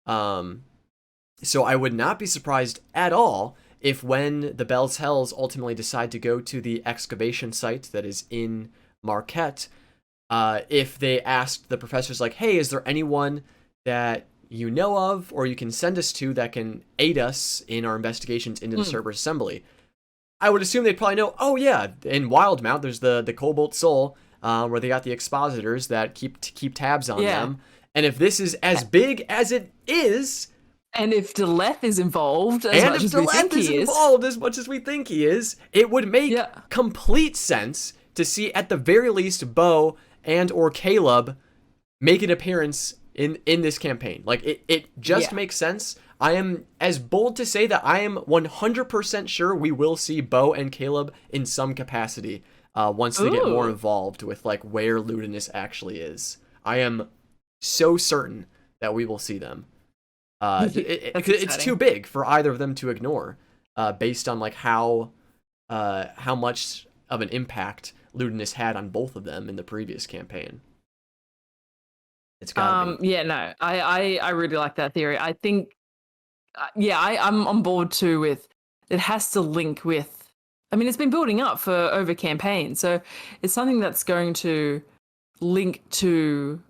So I would not be surprised at all if when the Bell's Hells ultimately decide to go to the excavation site that is in Marquette, if they asked the professors like, hey, is there anyone that you know of or you can send us to that can aid us in our investigations into the Cerberus Assembly? I would assume they'd probably know, oh yeah, in Wildmount there's the Cobalt Soul, where they got the expositors that keep tabs on them. And if this is as big as it is, and if Deleth is involved as much as we think he is, as much as we think he is, it would make complete sense to see at the very least Bo and or Caleb make an appearance in this campaign. Like it just makes sense. I am as bold to say that I am 100% sure we will see Bo and Caleb in some capacity once they get more involved with like where Ludinus actually is. I am so certain that we will see them. It's too big for either of them to ignore, based on like how much of an impact Ludinus had on both of them in the previous campaign. It's gotta be. Yeah, no, I really like that theory. I think, I'm on board too with it has to link with. I mean, it's been building up for over campaign, so it's something that's going to link to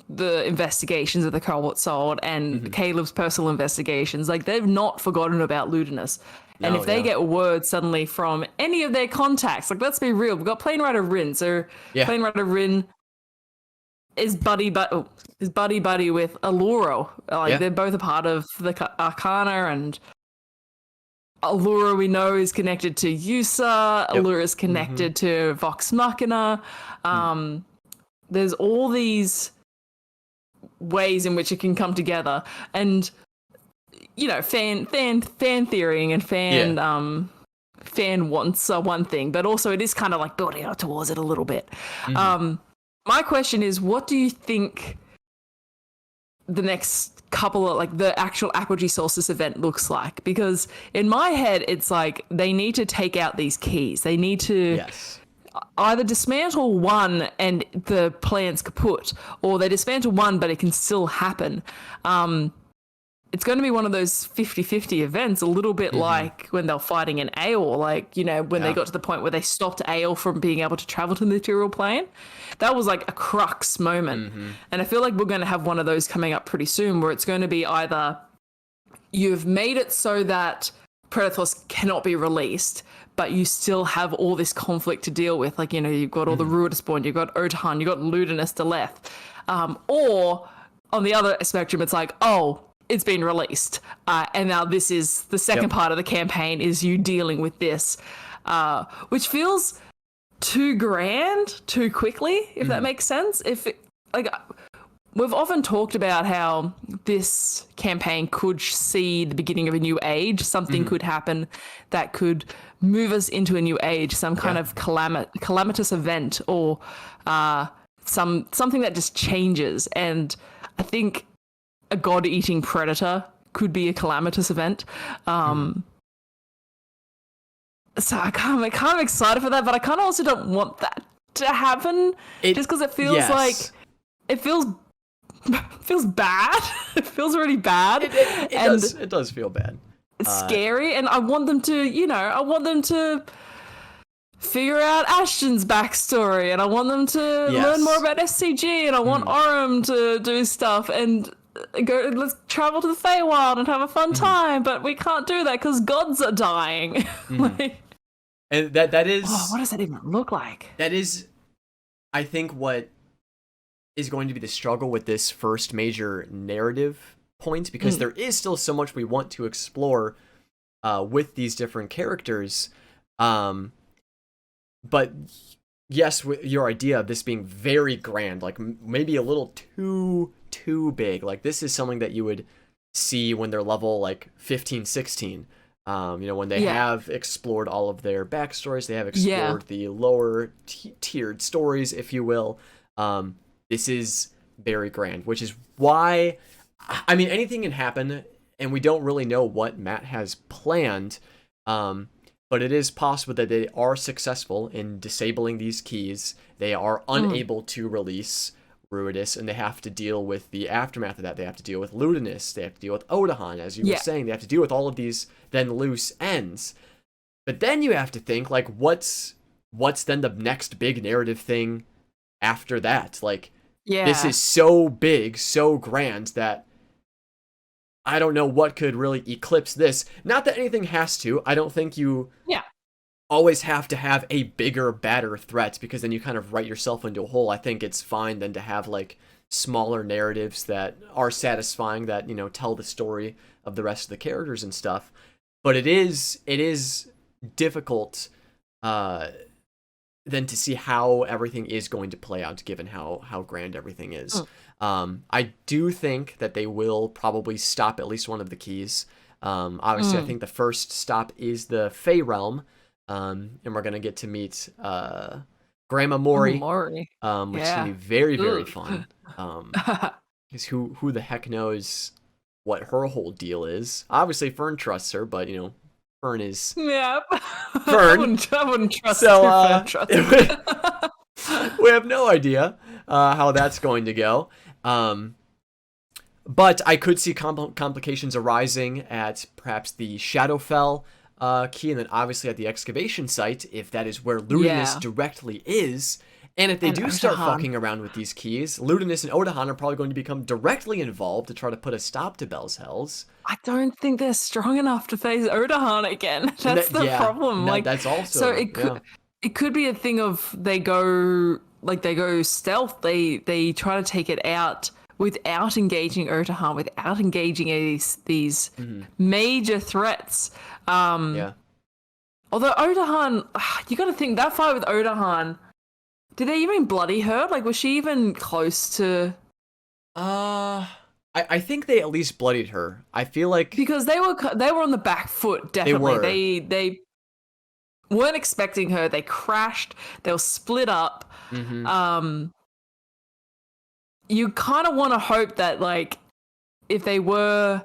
the investigations of the Cobalt Soul and Caleb's personal investigations. Like, they've not forgotten about Ludinus. And if they get word suddenly from any of their contacts, like, let's be real, we've got Plane Rider Rin. So Plane Rider Rin is buddy with Allura. Like, they're both a part of the Arcana, and Allura, we know, is connected to Yusa. Allura is connected to Vox Machina. There's all these ways in which it can come together, and you know, fan theorying and fan wants are one thing, but also it is kind of like building up towards it a little bit. My question is, what do you think the next couple of, like, the actual Apogee Solstice event looks like? Because in my head, it's like they need to take out these keys. They need to either dismantle one and the plan's kaput, or they dismantle one but it can still happen. It's going to be one of those 50-50 events, a little bit like when they were fighting in Aeol, like, you know, when they got to the point where they stopped Aeol from being able to travel to the material plane. That was like a crux moment. And I feel like we're going to have one of those coming up pretty soon, where it's going to be either you've made it so that Predathos cannot be released, but you still have all this conflict to deal with. Like, you know, you've got all the Ruidarspawn, you've got Otahan, you've got Ludinus Deleth. Or on the other spectrum, it's like, oh, it's been released. And now this is the second part of the campaign, is you dealing with this, which feels too grand too quickly, if that makes sense. We've often talked about how this campaign could see the beginning of a new age. Something could happen that could move us into a new age, some kind of calamitous event, or something that just changes. And I think a god-eating predator could be a calamitous event. So I kind of excited for that, but I kind of also don't want that to happen, just because it feels like it feels bad. It feels really bad. It does feel bad. It's scary, and I want them to figure out Ashton's backstory, and I want them to learn more about SCG, and I want Orim to do stuff and let's travel to the Feywild and have a fun time, but we can't do that because gods are dying. And that is... what does that even look like? That is, I think, what is going to be the struggle with this first major narrative point, because there is still so much we want to explore with these different characters. But yes, with your idea of this being very grand, like maybe a little too big. Like this is something that you would see when they're level like 15, 16. When they have explored all of their backstories, they have explored the lower tiered stories, if you will. This is very grand, which is why, I mean, anything can happen, and we don't really know what Matt has planned. But it is possible that they are successful in disabling these keys. They are unable to release Ruidus, and they have to deal with the aftermath of that. They have to deal with Ludinus. They have to deal with Odahan, as you were saying. They have to deal with all of these then loose ends. But then you have to think, like, what's then the next big narrative thing after that? Like, this is so big, so grand that I don't know what could really eclipse this. Not that anything has to. I don't think you always have to have a bigger, badder threat, because then you kind of write yourself into a hole. I think it's fine then to have like smaller narratives that are satisfying, that, you know, tell the story of the rest of the characters and stuff. But it is difficult then to see how everything is going to play out, given how grand everything is. I do think that they will probably stop at least one of the keys. Obviously, I think the first stop is the Fey Realm, and we're going to get to meet Grandma Mori, which is going to be very, very fun. Because who the heck knows what her whole deal is. Obviously, Fern trusts her, but, you know, Fern is... Yep. Fern. I wouldn't trust so, Fern. We have no idea how that's going to go. But I could see complications arising at perhaps the Shadowfell key, and then obviously at the excavation site, if that is where Ludinus directly is. And if they do start fucking around with these keys, Ludinus and Odahan are probably going to become directly involved to try to put a stop to Bell's Hells. I don't think they're strong enough to face Odahan again. That's the problem. Like, that's also so it could be a thing of they go stealth. They try to take it out without engaging Odahan, without engaging these major threats. Although Odahan, you got to think that fight with Odahan. Did they even bloody her? Like, was she even close to? I think they at least bloodied her. I feel like because they were on the back foot. Definitely, they weren't expecting her. They crashed. They were split up. You kind of want to hope that, like, if they were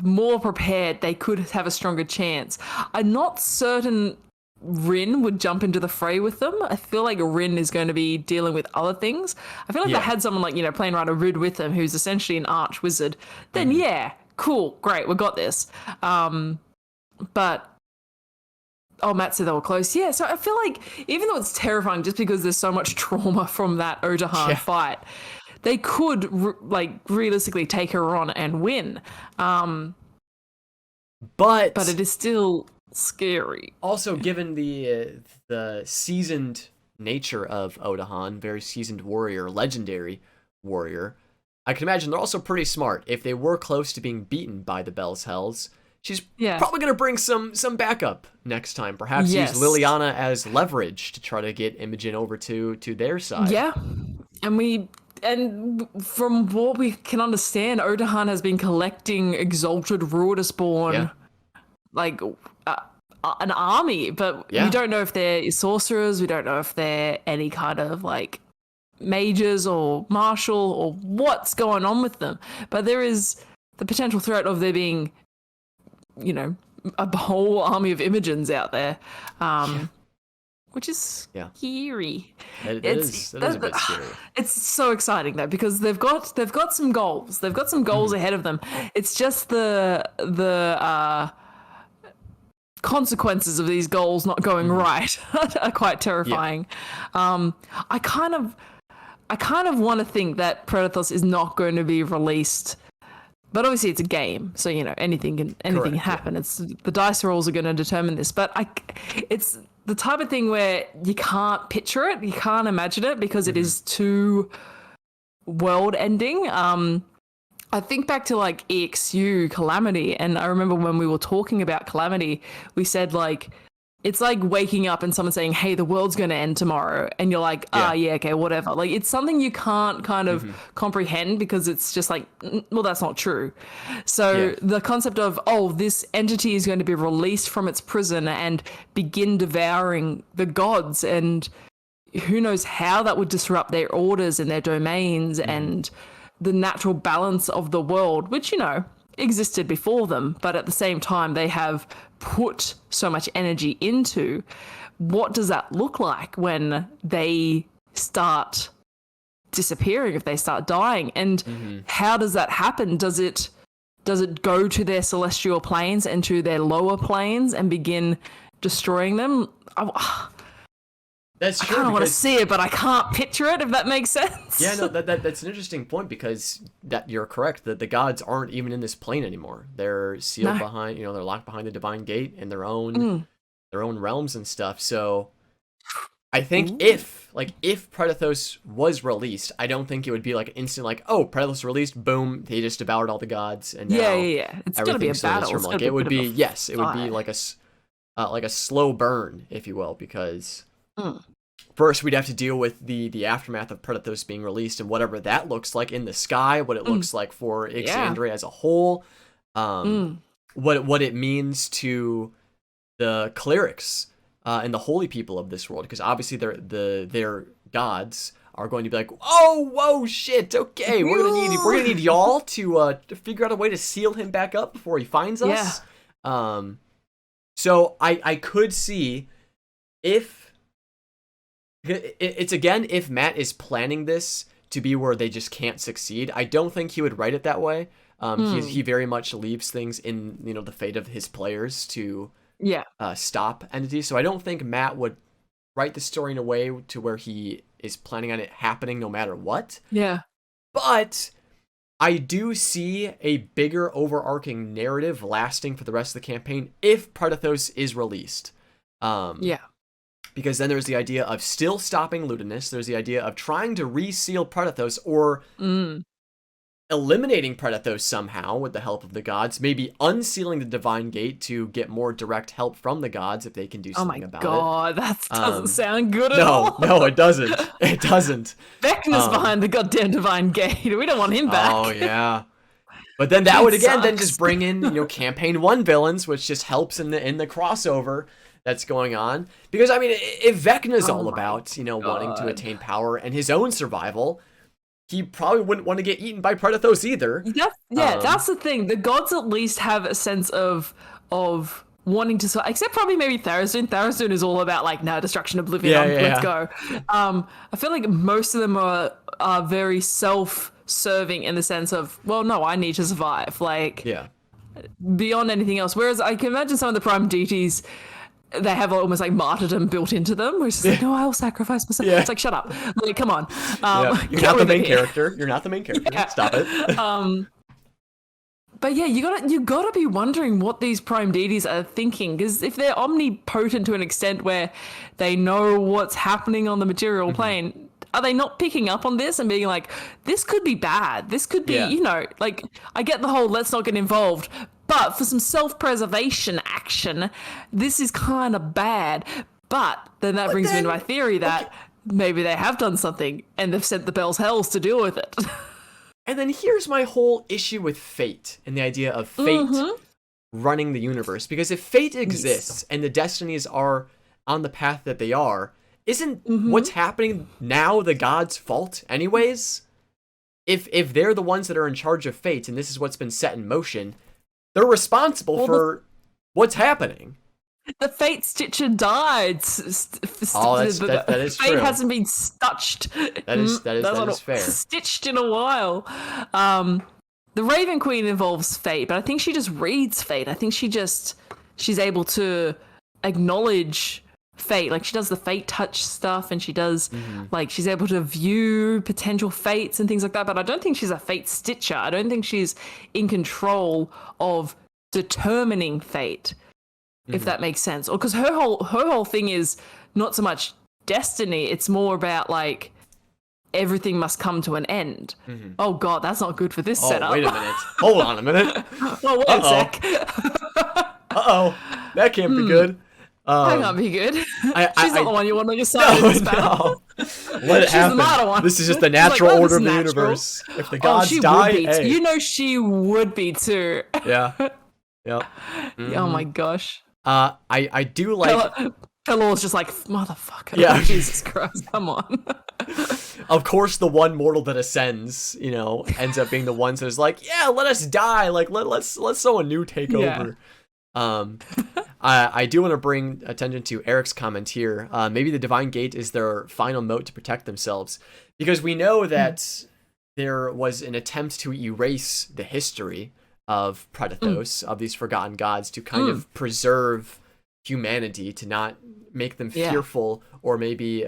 more prepared, they could have a stronger chance. I'm not certain Rin would jump into the fray with them. I feel like Rin is going to be dealing with other things. I feel like they had someone like, you know, playing around a Rid with them who's essentially an arch wizard. Then cool, great, we got this. But Matt said they were close. Yeah, so I feel like even though it's terrifying just because there's so much trauma from that Odahan fight, they could realistically take her on and win. But it is still scary. Also, given the seasoned nature of Odahan, very seasoned warrior, legendary warrior, I can imagine they're also pretty smart. If they were close to being beaten by the Bell's Hells, she's probably going to bring some backup next time. Perhaps use Liliana as leverage to try to get Imogen over to their side. Yeah, and from what we can understand, Odahan has been collecting exalted Ruidus-born, like an army, but we don't know if they're sorcerers. We don't know if they're any kind of like mages or martial or what's going on with them. But there is the potential threat of there being, you know, a whole army of Imogens out there, which is scary. It is a bit scary. It's so exciting though, because they've got some goals. They've got some goals ahead of them. It's just the consequences of these goals not going right are quite terrifying. I kind of want to think that Predathos is not going to be released, but obviously it's a game, so you know anything can happen. It's the dice rolls are going to determine this, but it's the type of thing where you can't picture it, you can't imagine it because it is too world ending. I think back to like EXU Calamity, and I remember when we were talking about Calamity, we said like it's like waking up and someone saying, "Hey, the world's going to end tomorrow," and you're like, "Ah, yeah, okay, whatever." Like it's something you can't kind of comprehend because it's just like, well, that's not true. So the concept of, oh, this entity is going to be released from its prison and begin devouring the gods, and who knows how that would disrupt their orders and their domains and the natural balance of the world, which, you know, existed before them, but at the same time they have put so much energy into. What does that look like when they start disappearing, if they start dying? And how does that happen? Does it go to their celestial planes and to their lower planes and begin destroying them? That's true. I kind of want to see it, but I can't picture it, if that makes sense. Yeah, no, that's an interesting point, because that you're correct that the gods aren't even in this plane anymore. They're sealed behind, they're locked behind the divine gate in their own realms and stuff. So I think if Predathos was released, I don't think it would be like an instant like, oh, Predathos released, boom, they just devoured all the gods, and now It's gonna be a battle. Like it would be it would be like a slow burn, if you will, because first we'd have to deal with the aftermath of Predathos being released and whatever that looks like in the sky, what it looks like for Ixandria as a whole, what it means to the clerics and the holy people of this world, because obviously their gods are going to be like, oh, whoa, shit, okay, we're gonna need y'all to figure out a way to seal him back up before he finds us. So I could see if it's again, if Matt is planning this to be where they just can't succeed, I don't think he would write it that way. He very much leaves things in the fate of his players to stop entities. So I don't think Matt would write the story in a way to where he is planning on it happening no matter what. Yeah. But I do see a bigger overarching narrative lasting for the rest of the campaign if Predathos is released. Because then there's the idea of still stopping Ludinus. There's the idea of trying to reseal Predathos or eliminating Predathos somehow with the help of the gods. Maybe unsealing the Divine Gate to get more direct help from the gods if they can do something about it. Oh my god, that doesn't sound good at all. No, it doesn't. It doesn't. Vecna's behind the goddamn Divine Gate. We don't want him back. Oh, yeah. But then that would again then just bring in, campaign 1 villains, which just helps in the crossover that's going on. Because I mean, if Vecna's all about, wanting to attain power and his own survival, he probably wouldn't want to get eaten by Predathos either. That's the thing. The gods at least have a sense of wanting to, except probably maybe Tharizdun. Tharizdun is all about like, destruction, oblivion, let's go. I feel like most of them are very self-serving in the sense of, well, no, I need to survive. Like, beyond anything else. Whereas I can imagine some of the prime deities, they have almost like martyrdom built into them, which is like, no, I'll sacrifice myself. It's like, shut up. Like, come on. You're not the main character. You're not the main character. Stop it. But yeah, you gotta be wondering what these prime deities are thinking, because if they're omnipotent to an extent where they know what's happening on the material plane, are they not picking up on this and being like, this could be bad? This could be, like, I get the whole let's not get involved, but for some self-preservation action, this is kind of bad. But then that brings me to my theory that maybe they have done something and they've sent the Bell's Hells to deal with it. And then here's my whole issue with fate and the idea of fate running the universe. Because if fate exists and the destinies are on the path that they are, isn't what's happening now the gods' fault anyways? If they're the ones that are in charge of fate and this is what's been set in motion, they're responsible for what's happening. The Fate Stitcher died. That is Fate true. hasn't been stitched. That is fair. Stitched in a while. The Raven Queen involves Fate, but I think she just reads Fate. I think she's able to acknowledge Fate. Like, she does the Fate touch stuff, and she does like, she's able to view potential fates and things like that. But I don't think she's a Fate Stitcher. I don't think she's in control of determining fate, if that makes sense. Or because her whole thing is not so much destiny, it's more about like everything must come to an end. Oh God, that's not good for this setup. Wait a minute. Hold on a minute. Well, wait a sec. Uh-oh. That can't be good. That can't be good. I- She's not I- the one you want on your side in this battle. No. Let it She's the happen. smarter one. This is just the She's like, natural "Oh, this order is of the natural." universe. If the Oh, gods she die, would be. hey. You know she would be too. Yeah. Yep. Oh my gosh. I do like. Pelor's just like, motherfucker. Yeah. Jesus Christ, come on. Of course, the one mortal that ascends, ends up being the ones that's like, yeah, let us die. Like, let's someone new take over. I do want to bring attention to Eric's comment here. Maybe the Divine Gate is their final moat to protect themselves, because we know that there was an attempt to erase the history of Predathos, of these forgotten gods, to kind of preserve humanity, to not make them fearful, or maybe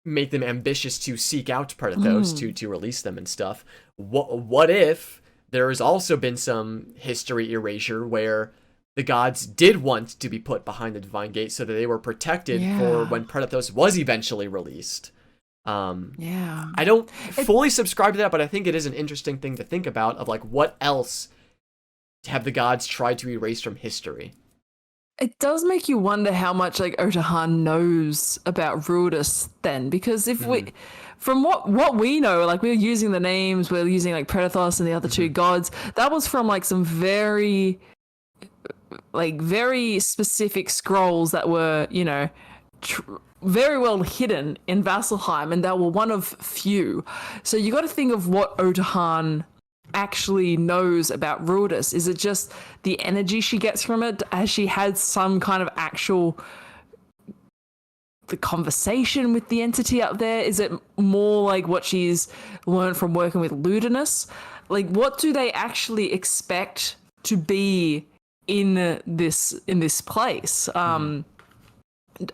make them ambitious to seek out Predathos to release them and stuff. What if there has also been some history erasure where the gods did want to be put behind the Divine Gate so that they were protected for when Predathos was eventually released? I don't fully subscribe to that, but I think it is an interesting thing to think about, of like, what else have the gods tried to erase from history? It does make you wonder how much like Otahan knows about Ruidus then, because if we, from what we know, like we're using the names, we're using like Predathos and the other two gods, that was from like some very specific scrolls that were, very well hidden in Vasselheim, and they were one of few. So you got to think of what Otahan actually knows about Ruidus. Is it just the energy she gets from it? Has she had some kind of actual the conversation with the entity up there? Is it more like what she's learned from working with Ludinus? Like, what do they actually expect to be in this place?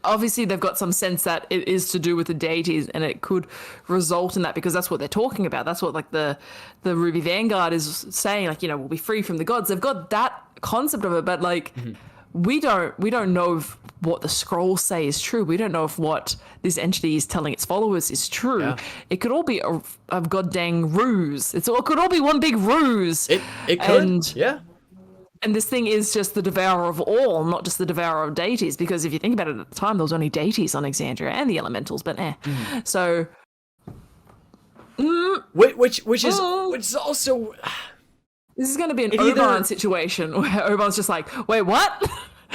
Obviously they've got some sense that it is to do with the deities, and it could result in that, because that's what they're talking about. That's what like the Ruby Vanguard is saying, like, we'll be free from the gods. They've got that concept of it, but like we don't know if what the scrolls say is true. We don't know if what this entity is telling its followers is true. Yeah. It could all be a goddamn ruse. It could all be one big ruse. It could. And this thing is just the devourer of all, not just the devourer of deities. Because if you think about it, at the time, there was only deities on Exandria and the elementals, but So, which is also, this is going to be an Oban situation where Oban's just like, wait, what?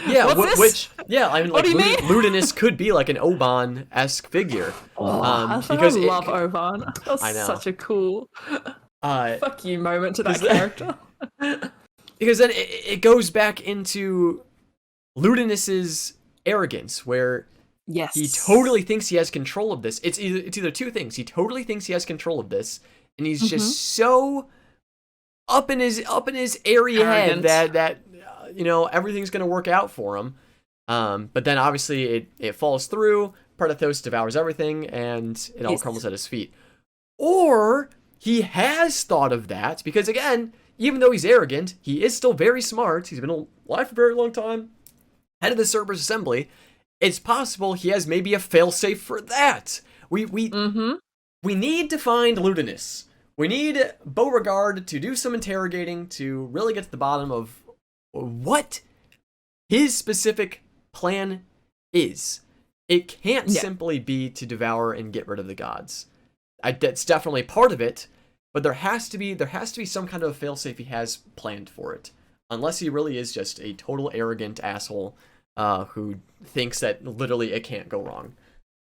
Yeah, What's this? I mean, like, Ludinus could be like an Oban-esque figure. Because I love Oban. That was such a cool fuck you moment to that character. Because then it goes back into Ludinus's arrogance, where he totally thinks he has control of this. It's either two things. He totally thinks he has control of this, and he's just so up in his airy head that everything's gonna work out for him. But then obviously it falls through. Predathos devours everything, and it all crumbles at his feet. Or he has thought of that, because again, even though he's arrogant, he is still very smart. He's been alive for a very long time. Head of the Cerberus Assembly. It's possible he has maybe a failsafe for that. We need to find Ludinus. We need Beauregard to do some interrogating to really get to the bottom of what his specific plan is. It can't simply be to devour and get rid of the gods. That's definitely part of it. But there has to be some kind of failsafe he has planned for it, unless he really is just a total arrogant asshole who thinks that literally it can't go wrong.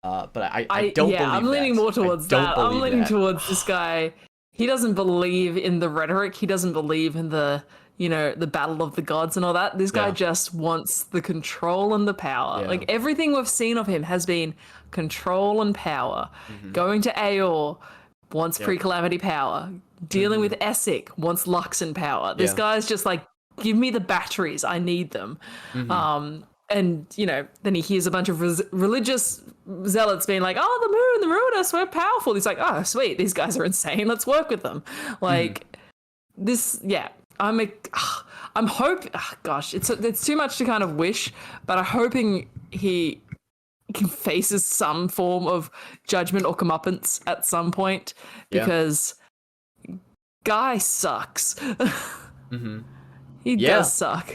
But I don't believe that. I'm leaning more towards that. I'm leaning towards this guy. He doesn't believe in the rhetoric. He doesn't believe in the battle of the gods and all that. This guy just wants the control and the power. Yeah. Like, everything we've seen of him has been control and power. Going to Aor wants pre-calamity power. Dealing with Essek wants Luxon power. This guy's just like, give me the batteries. I need them. And, then he hears a bunch of religious zealots being like, oh, the Ruidus, we're powerful. He's like, oh, sweet. These guys are insane. Let's work with them. Like, this, I'm hoping, gosh, it's too much to kind of wish, but I'm hoping he faces some form of judgment or comeuppance at some point, because guy sucks. Mm-hmm. He Yeah. does suck.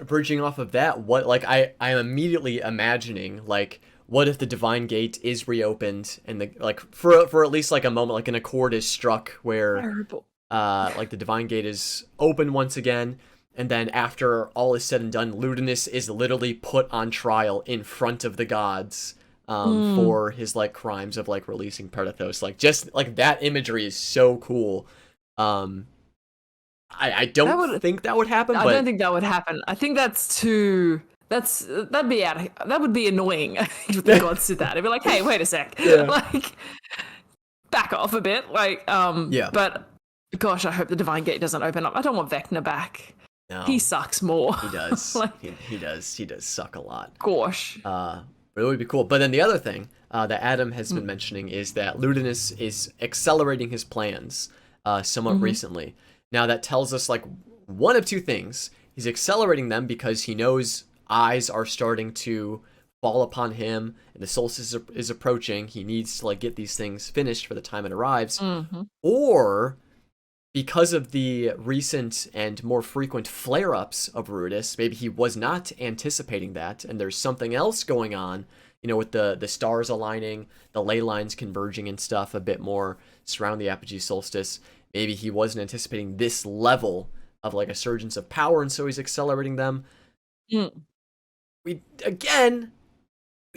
Bridging off of that, what like I am immediately imagining like what if the divine gate is reopened and the like for at least like a moment like an accord is struck where Terrible. like the divine gate is open once again, and then after all is said and done, Ludinus is literally put on trial in front of the gods for his like crimes of like releasing Predathos. Like just like that imagery is so cool. I don't think that would happen. I but don't think that would happen. I think that's too. That'd be that would be annoying if the gods did that. It'd be like, hey, wait a sec, like back off a bit, like Yeah. But gosh, I hope the divine gate doesn't open up. I don't want Vecna back. No, he sucks more. He does. Like, he does suck a lot. Gosh. But it would be cool. But then the other thing that Adam has been mentioning is that Ludinus is accelerating his plans somewhat recently. Now that tells us like one of two things. He's accelerating them because he knows eyes are starting to fall upon him and the solstice is approaching. He needs to like get these things finished for the time it arrives. Or because of the recent and more frequent flare-ups of Rudis, maybe he was not anticipating that, and there's something else going on, you know, with the stars aligning, the ley lines converging and stuff a bit more surround the apogee solstice. Maybe he wasn't anticipating this level of like a surgence of power, and so he's accelerating them. We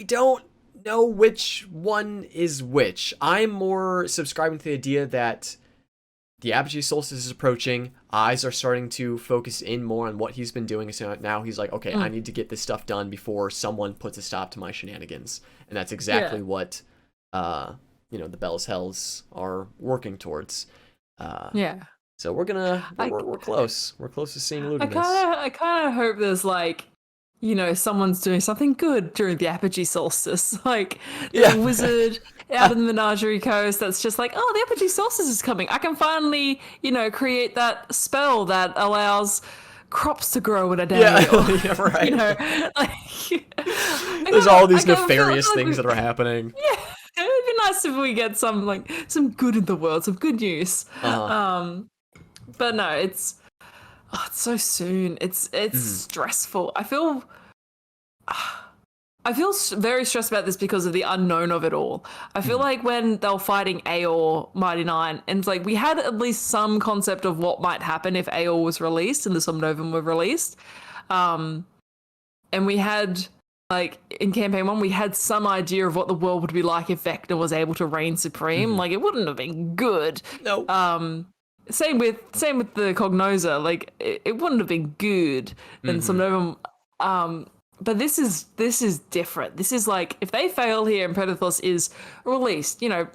don't know which one is which. I'm more subscribing to the idea that the apogee solstice is approaching. Eyes are starting to focus in more on what he's been doing. So now he's like, okay, I need to get this stuff done before someone puts a stop to my shenanigans. And that's exactly what, you know, the Bell's Hells are working towards. So we're close. We're close to seeing Ludinus. I kind of hope there's like, you know, someone's doing something good during the apogee solstice, like the wizard out in the Menagerie Coast that's just like, oh, the apogee solstice is coming. I can finally, you know, create that spell that allows crops to grow in a day. Yeah, right. You know, like, there's all these nefarious things that are happening. Yeah, it'd be nice if we get some good in the world, some good news. But no, it's so soon. It's stressful. I feel very stressed about this because of the unknown of it all. I feel like when they were fighting Aor Mighty Nine, and it's like we had at least some concept of what might happen if Aor was released and the Somnovan were released. And we had, like, in Campaign 1, we had some idea of what the world would be like if Vecna was able to reign supreme. Like, it wouldn't have been good. No. Same with the Cognosa. Like, it wouldn't have been good. And Somnovan... But this is different. This is like, if they fail here and Predathos is released, you know,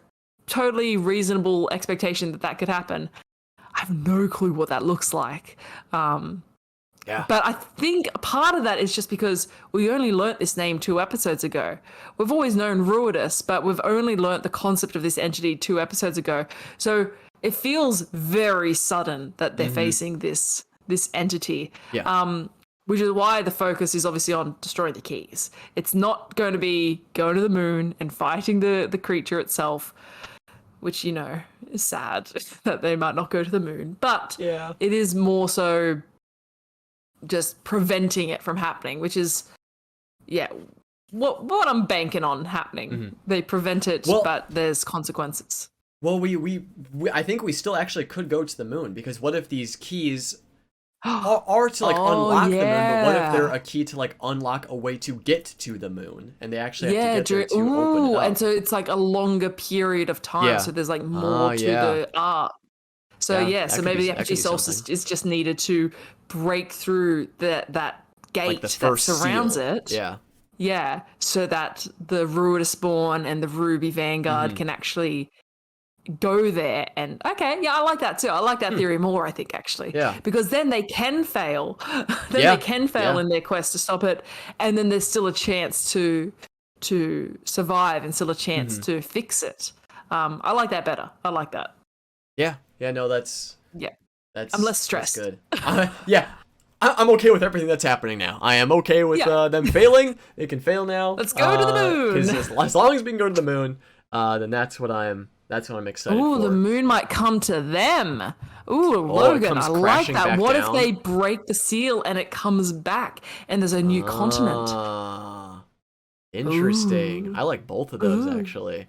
totally reasonable expectation that could happen. I have no clue what that looks like. But I think part of that is just because we only learnt this name 2 episodes ago. We've always known Ruidus, but we've only learnt the concept of this entity 2 episodes ago. So it feels very sudden that they're facing this entity. Which is why the focus is obviously on destroying the keys. It's not going to be going to the moon and fighting the creature itself, which, you know, is sad that they might not go to the moon. But it is more so just preventing it from happening, which is, what I'm banking on happening. They prevent it, but there's consequences. Well, we I think we still actually could go to the moon, because what if these keys are to like unlock the moon, but what if they're a key to like unlock a way to get to the moon, and they actually have to get there to open it up. And so it's like a longer period of time, so there's like more to the art. So so maybe the apogee solstice is just needed to break through that gate that surrounds it. So that the Ruidus Spawn and the Ruby Vanguard can actually go there. And I like that too. I like that theory more, I think, actually, because then they can fail. They can fail in their quest to stop it, and then there's still a chance to survive and still a chance to fix it. I like that better. I like that. No, that's I'm less stressed. That's good. I'm okay with everything that's happening now. I am okay with them failing. They can fail now. Let's go to the moon. As long as we can go to the moon, then that's what I'm excited for. Ooh, the moon might come to them. Ooh, Logan, I like that. What if they break the seal and it comes back and there's a new continent? Interesting. Ooh. I like both of those, actually.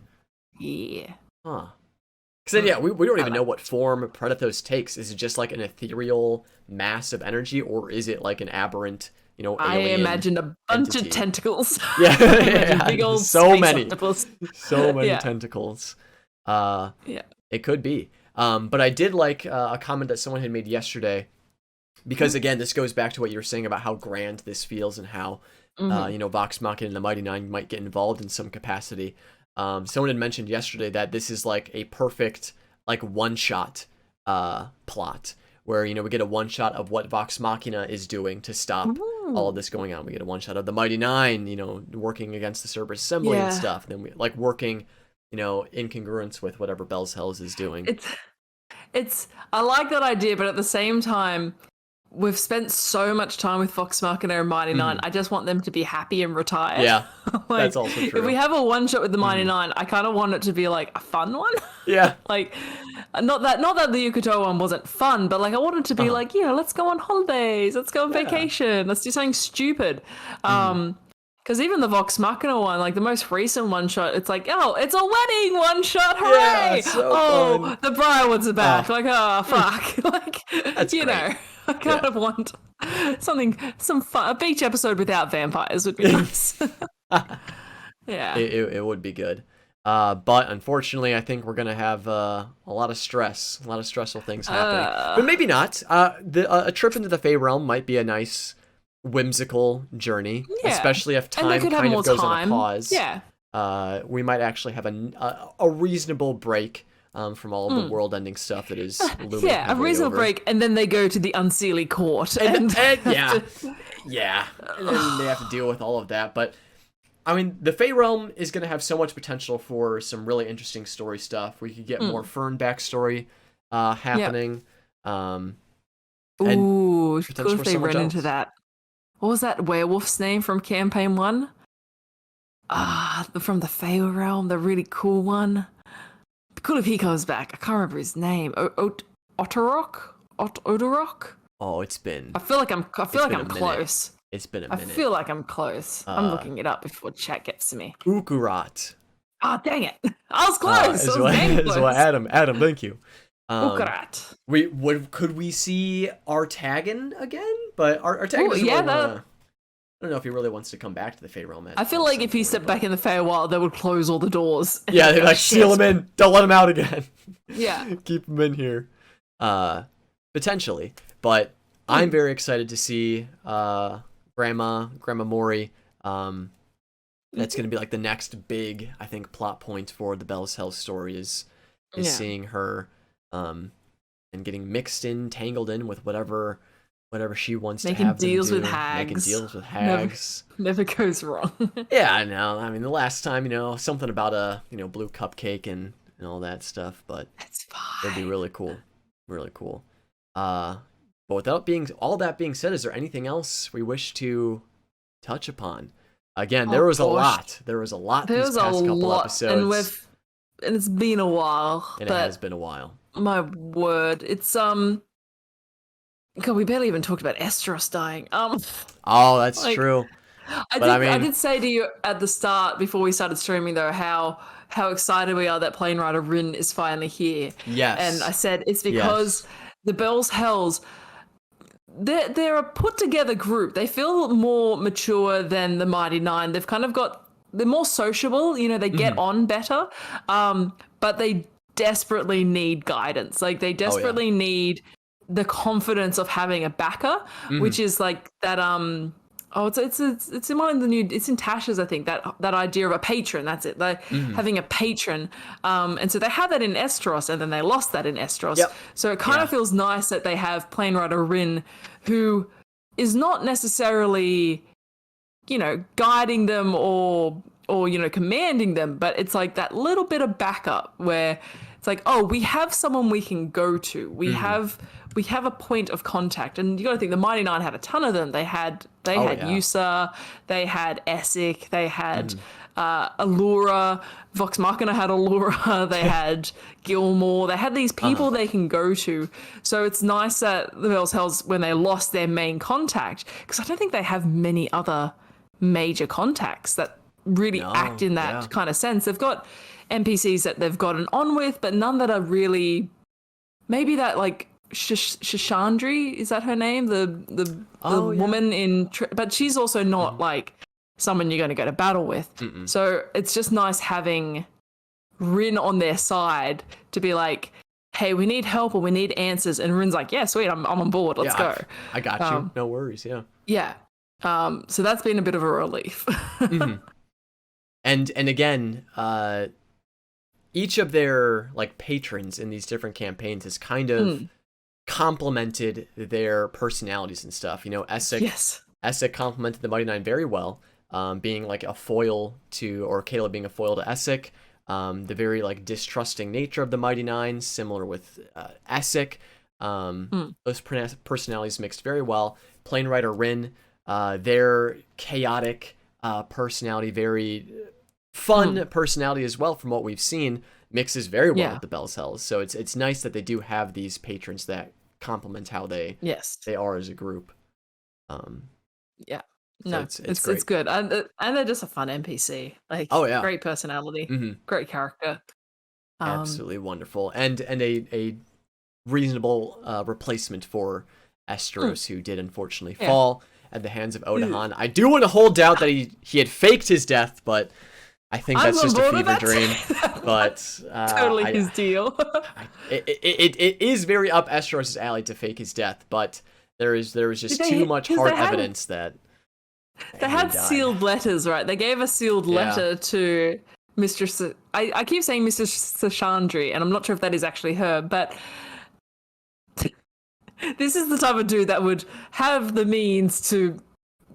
Yeah. Huh. Because then, we don't even know what form Predathos takes. Is it just like an ethereal mass of energy, or is it like an aberrant, alien I imagined a bunch of tentacles. Yeah, big old so many octopus. tentacles. It could be. But I did like a comment that someone had made yesterday, because again, this goes back to what you were saying about how grand this feels and how Vox Machina and the Mighty Nine might get involved in some capacity. Someone had mentioned yesterday that this is like a perfect like one-shot plot where we get a one-shot of what Vox Machina is doing to stop all of this going on. We get a one-shot of the Mighty Nine, working against the Cerberus Assembly and stuff. And then we like working, in congruence with whatever Bell's Hells is doing. I like that idea, but at the same time, we've spent so much time with Vox Machina and Mighty Nine. I just want them to be happy and retired. Yeah, that's also true. If we have a one-shot with the Mighty Nine, I kind of want it to be like a fun one. Yeah. Like, not that the Yukato one wasn't fun, but like I want it to be like, let's go on holidays, let's go on vacation, let's do something stupid. Because even the Vox Machina one, like the most recent one shot, it's like, oh, it's a wedding one shot, hooray! Yeah, so fun. The Briarwoods are back. Like, oh, fuck. Like, that's great. I kind of want some fun. A beach episode without vampires would be nice. Yeah. It would be good. But unfortunately, I think we're going to have a lot of stress, a lot of stressful things happening. But maybe not. A trip into the Fey Realm might be a nice, whimsical journey, especially if time kind of goes on a pause. Yeah. We might actually have a reasonable break from all of the world-ending stuff that is looming. Yeah, a reasonable break, and then they go to the Unseelie Court. And yeah, and then they have to deal with all of that. But I mean, the Fey Realm is going to have so much potential for some really interesting story stuff. We could get more Fern backstory happening. Ooh, cool if they ran into that. What was that werewolf's name from Campaign 1? From the Fey Realm, the really cool one. Cool if he comes back. I can't remember his name. Otterrock? Otterrock? Oh, it's been. I feel like I'm close. It's been a minute. I feel like I'm close. I'm looking it up before chat gets to me. Ukurat. Oh, dang it! I was close. Adam, thank you. Ukurat. Could we see Artagan again? But Artagan doesn't really I don't know if he really wants to come back to the Fey Realm. I feel like if he stepped back in the Feywild, they would close all the doors. Yeah, they'd like seal him in. Don't let him out again. Yeah. Keep him in here. Potentially. But I'm very excited to see Grandma Mori. That's going to be like the next big, I think, plot point for the Bell's Hell story is seeing her and getting tangled in with whatever she wants to have deals them do. With hags. Making deals with hags. Never goes wrong. Yeah, I know. I mean, the last time, something about a, blue cupcake and all that stuff, but that's fine. It'd be really cool. Really cool. But without all that being said, is there anything else we wish to touch upon? Again, there was a lot. There was a lot these past couple episodes. And it's been a while. And it has been a while. My word. It's God, we barely even talked about Estros dying. Oh, that's true. I did say to you at the start, before we started streaming, though, how excited we are that Plane Rider Rin is finally here. Yes. And I said it's because the Bell's Hells, they're a put together group. They feel more mature than the Mighty Nine. They've kind of they're more sociable. They get on better. But they desperately need guidance. Like they desperately need the confidence of having a backer, which is like that it's in one of the new, it's in Tasha's, I think, that idea of a patron. That's it. Like having a patron. And so they had that in Estros, and then they lost that in Estros. Yep. So it kind of feels nice that they have Plane Rider Rin, who is not necessarily, guiding them or commanding them, but it's like that little bit of backup where it's like, oh, we have someone we can go to. We have we have a point of contact. And you got to think the Mighty Nine had a ton of them. They had Yusa, they had Essek, they had Allura, Vox Machina had Allura, they had Gilmore, they had these people they can go to. So it's nice that the Bells Hells, when they lost their main contact, because I don't think they have many other major contacts that really act in that kind of sense. They've got NPCs that they've gotten on with, but none that are really, maybe that like Shashandri, is that her name? The woman in, but she's also not like someone you're going to go to battle with. So it's just nice having Rin on their side to be like, hey, we need help or we need answers. And Rin's like, yeah, sweet, I'm on board. Let's go. I got you. No worries. Yeah. Yeah. So that's been a bit of a relief. And again, each of their like patrons in these different campaigns has kind of complemented their personalities and stuff. You know, Essek complemented the Mighty Nine very well, being like a foil to, or Kayla being a foil to Essek. The very like distrusting nature of the Mighty Nine, similar with Essek. Those personalities mixed very well. Plane Rider Rin, their chaotic personality, very fun personality as well, from what we've seen, mixes very well with the Bells Hells. So it's nice that they do have these patrons that complement how they are as a group. Yeah. So no, it's good, and they're just a fun NPC. Like, great personality, great character, absolutely wonderful, and a reasonable replacement for Estros, who did unfortunately fall at the hands of Odahan. I do want to hold out that he had faked his death, but I think that's just a fever dream. But totally his deal. It is very up Estros' alley to fake his death, but there was just too much hard evidence that. They had sealed letters, right? They gave a sealed letter to Mistress. I keep saying Mistress Sashandri, and I'm not sure if that is actually her, but this is the type of dude that would have the means to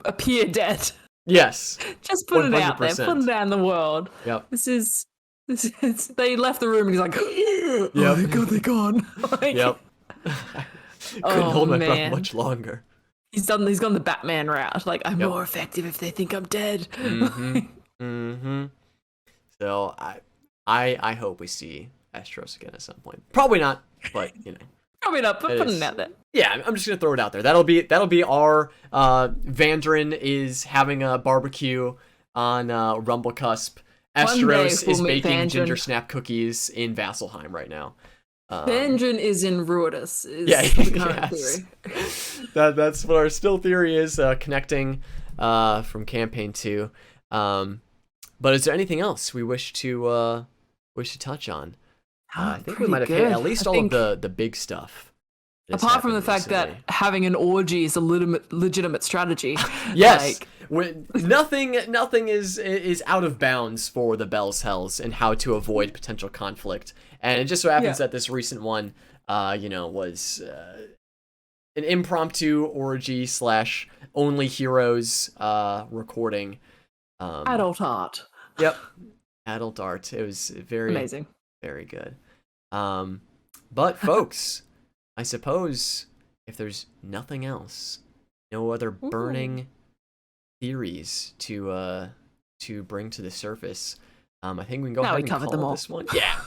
appear dead. Yes. Just put 100%. It out there. Put it out in the world. Yep. This is they left the room and he's like, oh my God, they're gone. Like, yep. Couldn't hold my breath much longer. He's gone the Batman route. Like, I'm more effective if they think I'm dead. So I hope we see Estros again at some point. Probably not, but you know. Probably not, but putting it out there. Yeah, I'm just gonna throw it out there. That'll be our Vandrin is having a barbecue on Rumble Cusp. Estros is baking ginger snap cookies in Vasselheim right now. Vandrin is in Ruidus. Theory. That's what our still theory is, connecting from campaign 2. But is there anything else we wish to touch on? I think we might have hit at least all of the big stuff. Apart from the fact that having an orgy is a legitimate strategy. Yes. Nothing is out of bounds for the Bells Hells and how to avoid potential conflict. And it just so happens that this recent one, was an impromptu orgy / only heroes recording. Adult art. Yep. Adult art. It was very amazing. Very good. But folks, I suppose if there's nothing else, no other burning theories to bring to the surface, I think we can go ahead and call this one. Yeah.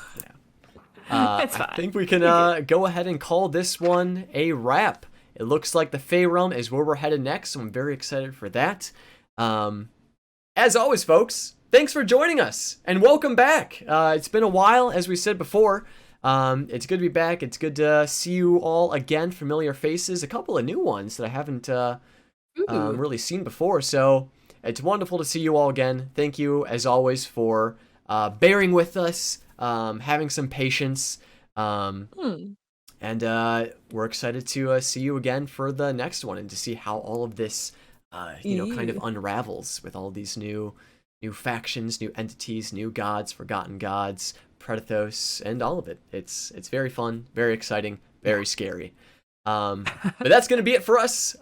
It's fine. I think we can go ahead and call this one a wrap. It looks like the Fey Realm is where we're headed next, so I'm very excited for that. As always, folks, thanks for joining us, and welcome back. It's been a while, as we said before. It's good to be back. It's good to see you all again, familiar faces, a couple of new ones that I haven't really seen before. So it's wonderful to see you all again. Thank you, as always, for bearing with us, having some patience. And we're excited to see you again for the next one and to see how all of this, kind of unravels with all these new factions, new entities, new gods, forgotten gods, Predathos, and all of it. It's very fun, very exciting, very scary. But that's going to be it for us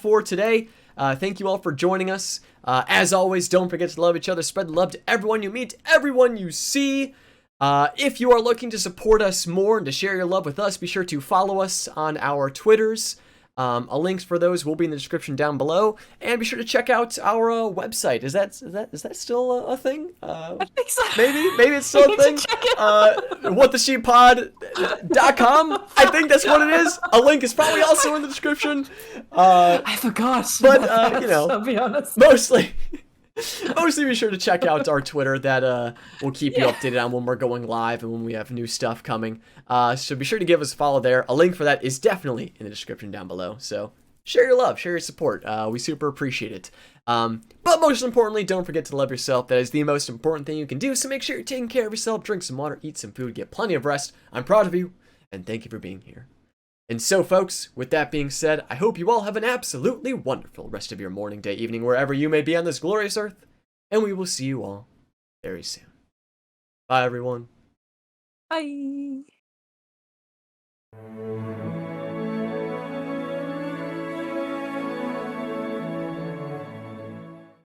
for today. Thank you all for joining us. As always, don't forget to love each other, spread the love to everyone you meet, everyone you see. If you are looking to support us more and to share your love with us, be sure to follow us on our Twitters. Links for those will be in the description down below, and be sure to check out our website. Is that still a thing? I think so. Maybe it's still a thing. whatthesheepod.com. I think that's what it is. A link is probably also in the description. I forgot. But I'll be honest. Mostly be sure to check out our Twitter. That will keep you updated on when we're going live and when we have new stuff coming. So be sure to give us a follow there. A link for that is definitely in the description down below. So share your love, share your support. We super appreciate it. But most importantly, don't forget to love yourself. That is the most important thing you can do. So make sure you're taking care of yourself. Drink some water, eat some food, get plenty of rest. I'm proud of you, and thank you for being here. And so, folks, with that being said, I hope you all have an absolutely wonderful rest of your morning, day, evening, wherever you may be on this glorious earth. And we will see you all very soon. Bye, everyone. Bye.